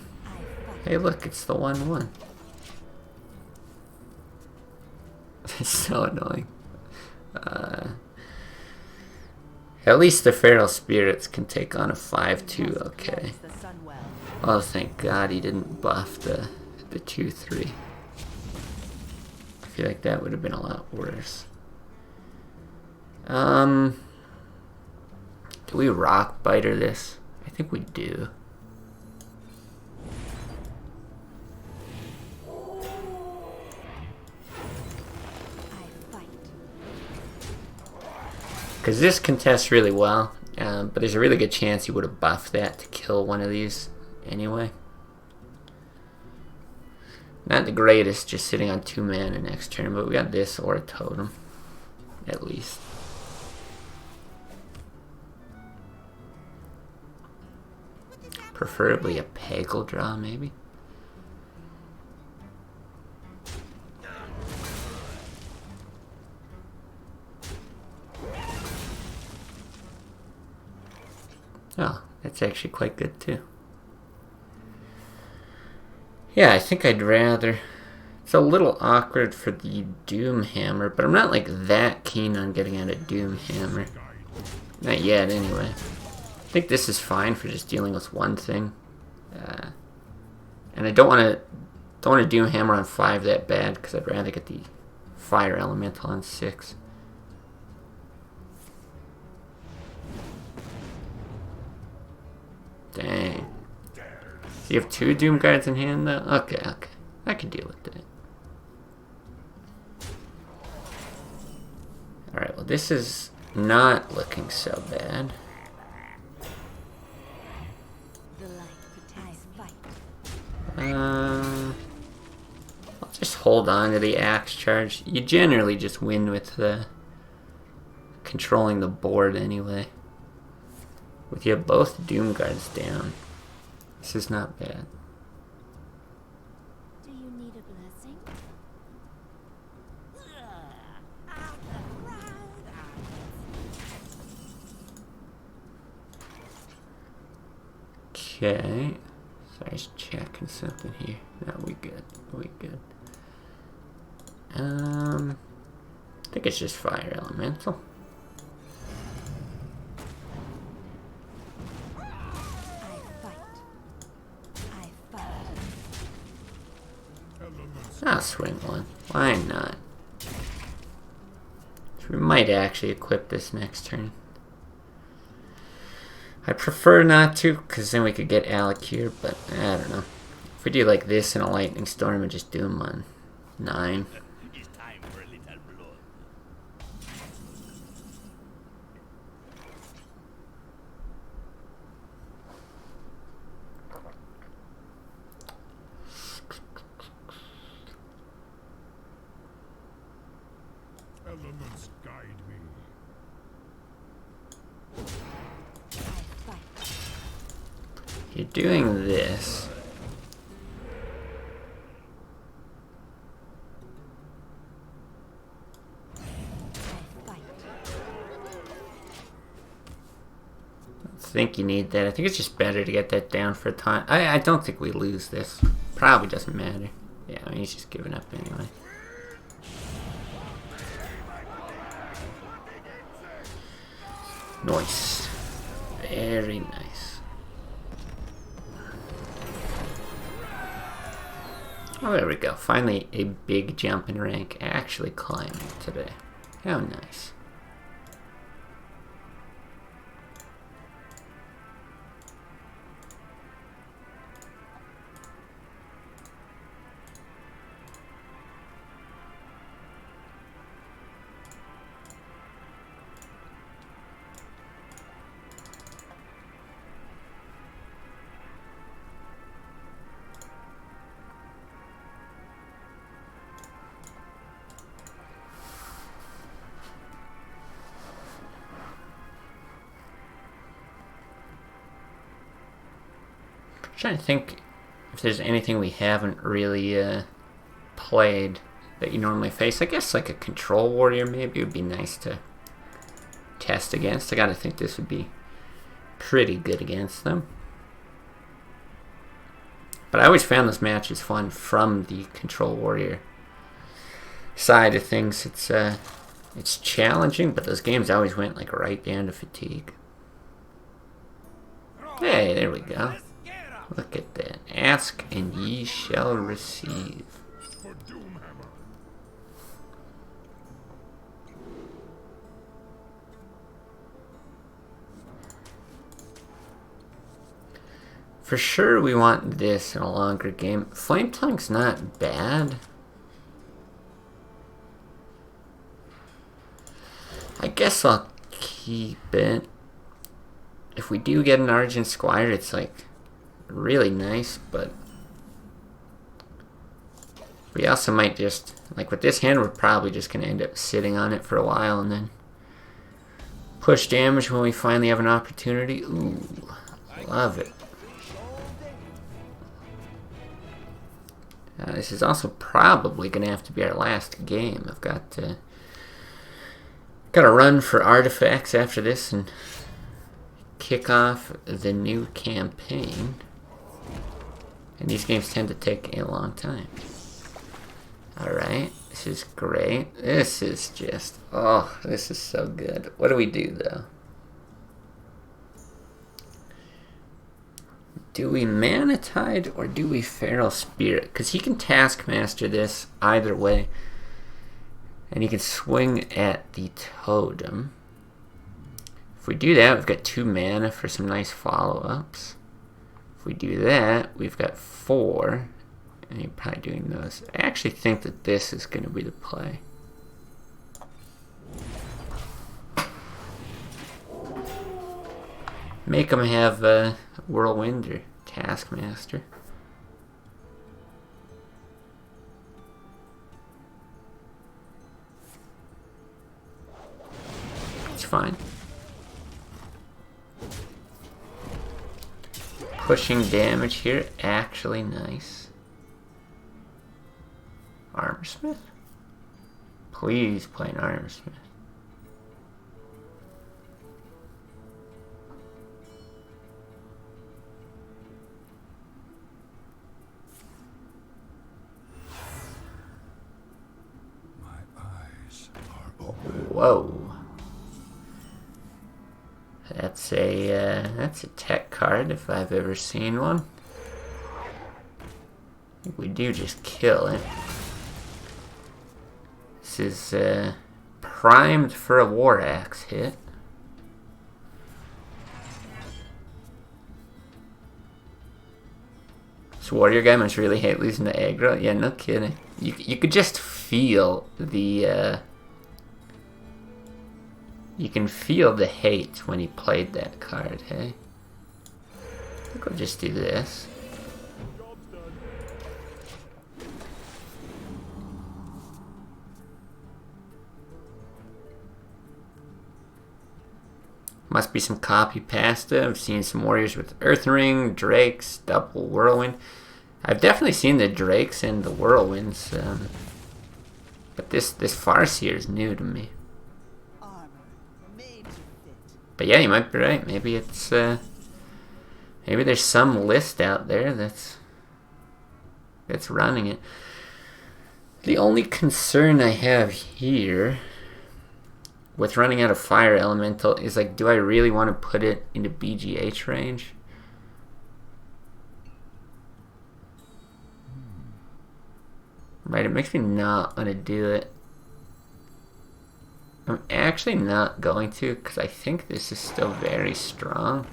Hey, look, it's the 1-1. It's so annoying. At least the Feral Spirits can take on a 5-2, okay. Oh, thank God he didn't buff the 2-3. I feel like that would have been a lot worse. Do we Rock Biter this? I think we do. Because this contests really well, but there's a really good chance he would have buffed that to kill one of these anyway. Not the greatest, just sitting on 2 mana next turn, but we got this or a totem, at least. Preferably a Peggle draw, maybe. Oh, that's actually quite good too. Yeah, I think I'd rather... It's a little awkward for the Doom Hammer, but I'm not like that keen on getting out a Doom Hammer. Not yet, anyway. I think this is fine for just dealing with one thing. And I don't want to Doom Hammer on 5 that bad, because I'd rather get the Fire Elemental on 6. Dang. So you have 2 Doom Guards in hand, though? Okay, okay. I can deal with that. Alright, well this is not looking so bad. I'll just hold on to the Axe Charge. You generally just win with the controlling the board anyway. With you have both Doom Guards down. This is not bad. Do you need a blessing? Okay. So I was checking something here. No, we good. We good. I think it's just fire elemental. I'll swing one. Why not? So we might actually equip this next turn. I prefer not to, because then we could get Alec here, but I don't know. If we do like this in a lightning storm and just do him on 9. It's time for a little blood. Elements guide me. You're doing this. I think you need that. I think it's just better to get that down for a time. I don't think we lose this. Probably doesn't matter. Yeah, I mean, he's just giving up anyway. Nice. Very nice. Oh, there we go. Finally, a big jump in rank. Actually climbing today. How nice. Trying to think if there's anything we haven't really played that you normally face. I guess like a control warrior maybe would be nice to test against. I gotta think this would be pretty good against them. But I always found this match is fun from the control warrior side of things. It's challenging, but those games always went like right down to fatigue. Hey, there we go. Look at that. Ask and ye shall receive. For Doomhammer. For sure we want this in a longer game. Flame Tongue's not bad. I guess I'll keep it. If we do get an Argent Squire, it's like really nice, but we also might just, like with this hand, we're probably just going to end up sitting on it for a while and then push damage when we finally have an opportunity. Ooh, love it. This is also probably going to have to be our last game. I've got to run for artifacts after this and kick off the new campaign. And these games tend to take a long time. Alright, this is great. This is just, oh, this is so good. What do we do, though? Do we Mana Tide or do we Feral Spirit? Because he can Taskmaster this either way. And he can swing at the Totem. If we do that, we've got 2 mana for some nice follow-ups. If we do that, we've got 4. And you're probably doing those. I actually think that this is going to be the play. Make them have a Whirlwind or Taskmaster. It's fine. Pushing damage here, actually nice. Armorsmith? Please play an Armorsmith. Whoa. That's a tech card if I've ever seen one. I think we do just kill it. This is primed for a War Axe hit. This warrior guy must really hate losing to aggro. Yeah, no kidding. You could just feel the you can feel the hate when he played that card, hey? I think we'll just do this. Must be some copy pasta. I've seen some warriors with Earth Ring, Drakes, double Whirlwind. I've definitely seen the Drakes and the Whirlwinds, but this Farseer is new to me. But yeah, you might be right. Maybe it's maybe there's some list out there that's running it. The only concern I have here with running out of Fire Elemental is, like, do I really want to put it into BGH range? Right, it makes me not want to do it. I'm actually not going to, because I think this is still very strong.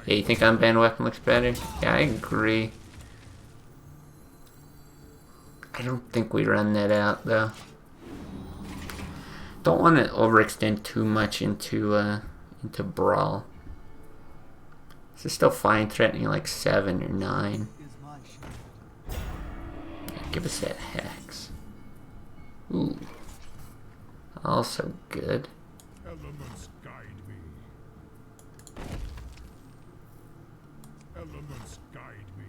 Yeah, you think unbanned weapon looks better? Yeah, I agree. I don't think we run that out, though. Don't want to overextend too much into Brawl. This is still fine, threatening like 7 or 9. Yeah, give us that Hex. Ooh. Also good. Elements guide me. Elements guide me.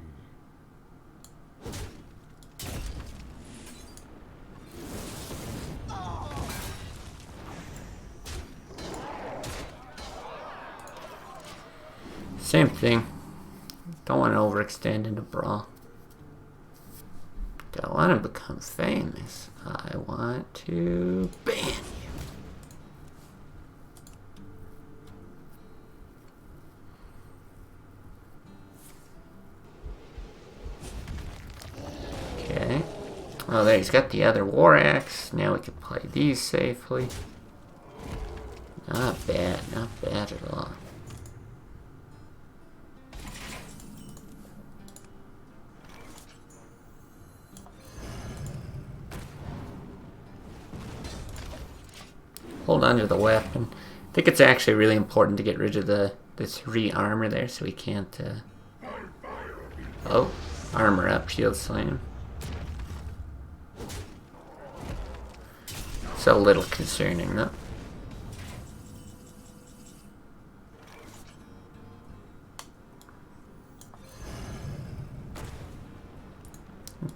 Same thing. Don't want to overextend into Brawl. Do I want to become famous? I want to ban you. Okay. Oh, there, he's got the other War Axe. Now we can play these safely. Not bad at all. Hold on to the weapon. I think it's actually really important to get rid of the 3 armor there, so we can't. Oh, armor up, shield slam. It's a little concerning, though.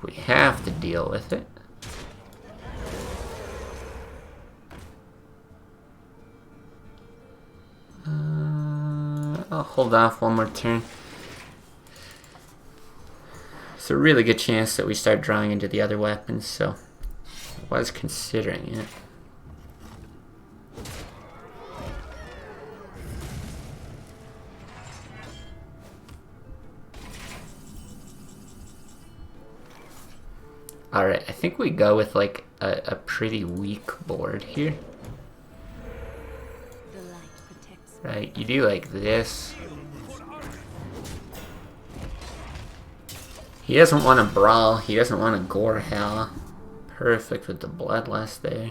We have to deal with it. I'll hold off one more turn. It's a really good chance that we start drawing into the other weapons, so I was considering it. Alright, I think we go with like a pretty weak board here. Right, you do like this. He doesn't want to Brawl, he doesn't want to Gore Hell. Perfect with the Bloodlust there.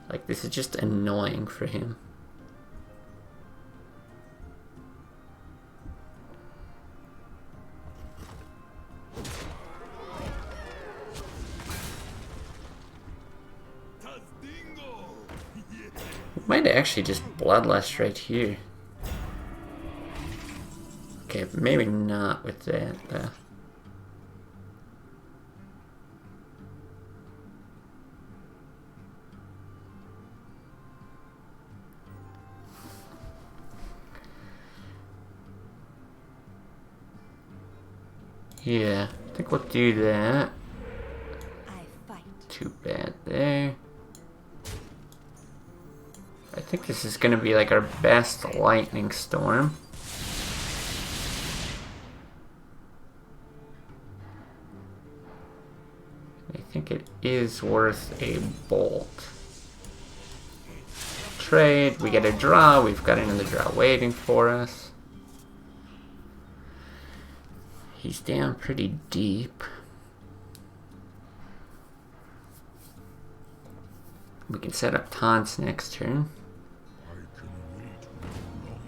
Like, this is just annoying for him. Might actually just Bloodlust right here. Okay, maybe not with that, though. Yeah. I think we'll do that. I fight. Too bad there. I think this is gonna be like our best lightning storm. I think it is worth a bolt. Trade, we get a draw, we've got another draw waiting for us. He's down pretty deep. We can set up taunts next turn. I can wait no longer.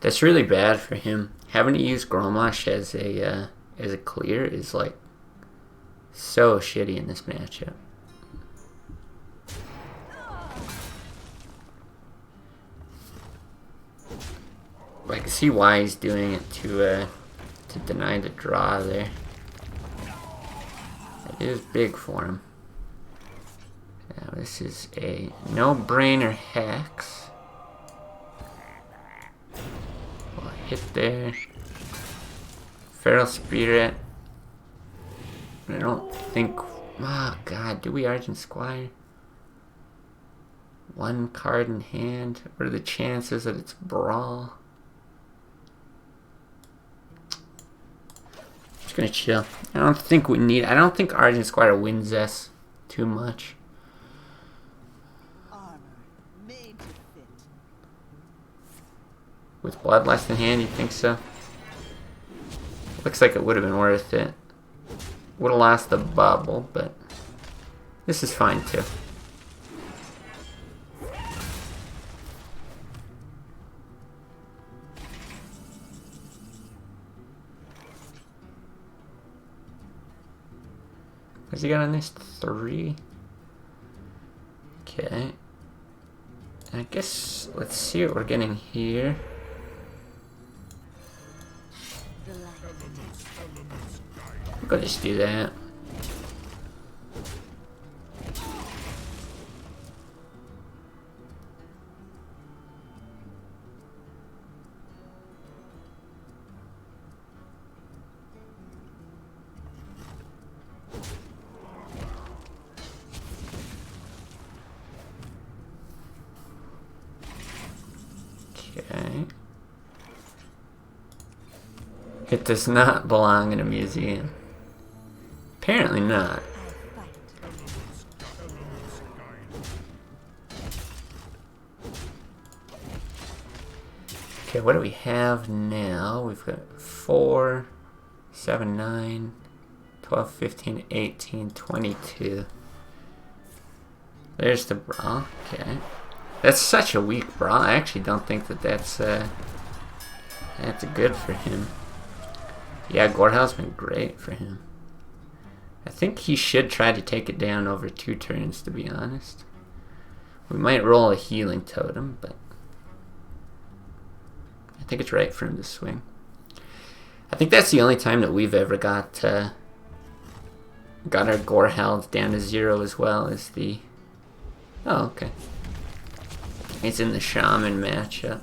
That's really bad for him. Having to use Grommash as a clear is like so shitty in this matchup. I can see why he's doing it to deny the draw there. It is big for him. Now this is a no-brainer hex. Well, hit there. Feral Spirit. I don't think... Oh god, do we Argent Squire? One card in hand. What are the chances that it's Brawl? Just gonna chill. I don't think we need... I don't think Argent Squire wins us too much. Armor made to fit. With Bloodlust in hand, you think so? Looks like it would have been worth it. Would have lost the bubble, but this is fine too. What's he got on this? 3? Okay. I guess let's see what we're getting here. The light. We'll just do that. Okay. It does not belong in a museum. Apparently not. I fight. Okay, what do we have now? We've got 4, 7, 9, 12, 15, 18, 22. There's the Brawl. Okay. That's such a weak Brawl. I actually don't think that that's good for him. Yeah, Gorehal's been great for him. I think he should try to take it down over 2 turns, to be honest. We might roll a healing totem, but I think it's right for him to swing. I think that's the only time that we've ever got our Goreheld down to 0 as well as the... Oh, okay. It's in the Shaman matchup.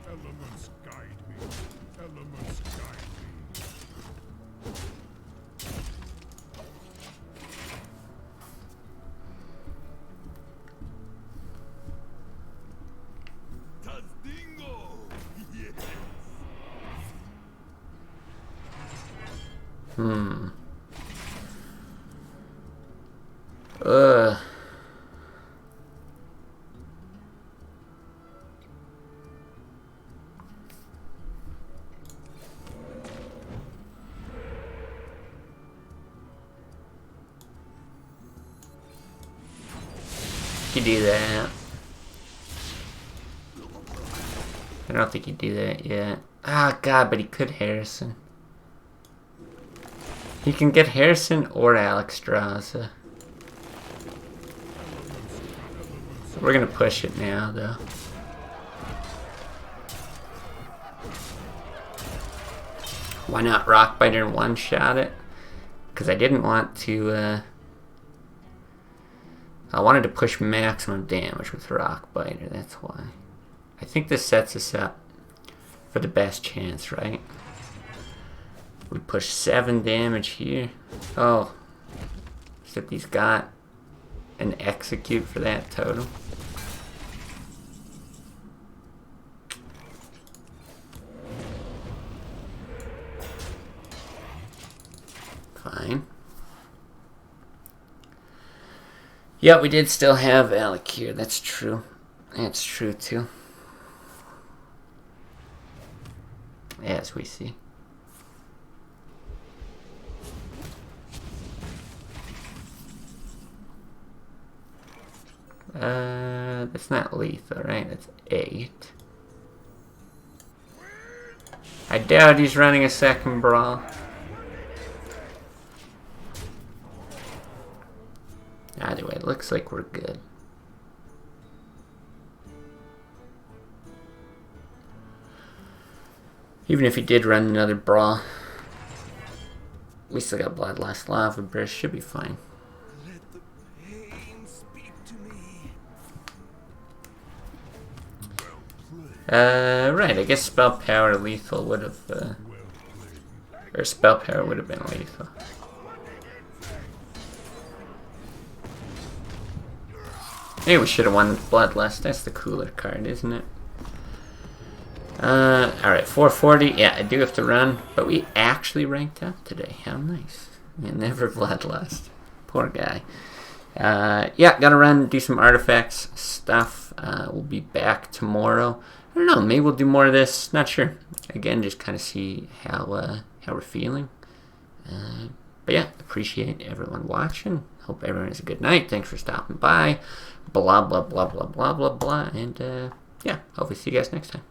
Elements guide me. Elements guide me. Tastingo! Yes. Ugh. You do that. I don't think he'd do that yet. Ah, God, but he could Harrison. He can get Harrison or Alexstrasza. We're gonna push it now, though. Why not Rockbiter and one-shot it? Because I didn't want to I wanted to push maximum damage with Rock Biter, that's why. I think this sets us up for the best chance, right? We push 7 damage here. Oh. Except he's got an execute for that totem. Fine. Yeah, we did still have Alec here. That's true. That's true too. As we see. That's not lethal, right? That's 8. I doubt he's running a second brawl. Either way, it looks like we're good. Even if he did run another brawl, we still got Bloodlust Lava Burst, should be fine. Let the pain speak to me. Right, I guess Spell Power lethal would have, or Spell Power would have been lethal. Maybe we should have won with Bloodlust. That's the cooler card, isn't it? Alright, 440. Yeah, I do have to run, but we actually ranked up today. How nice. Yeah, never Bloodlust. Poor guy. Yeah, gotta run, do some artifacts stuff. We'll be back tomorrow. I don't know, maybe we'll do more of this. Not sure. Again, just kind of see how we're feeling. But yeah, appreciate everyone watching. Hope everyone has a good night. Thanks for stopping by. Blah, blah, blah, blah, blah, blah, blah. And, yeah, hopefully see you guys next time.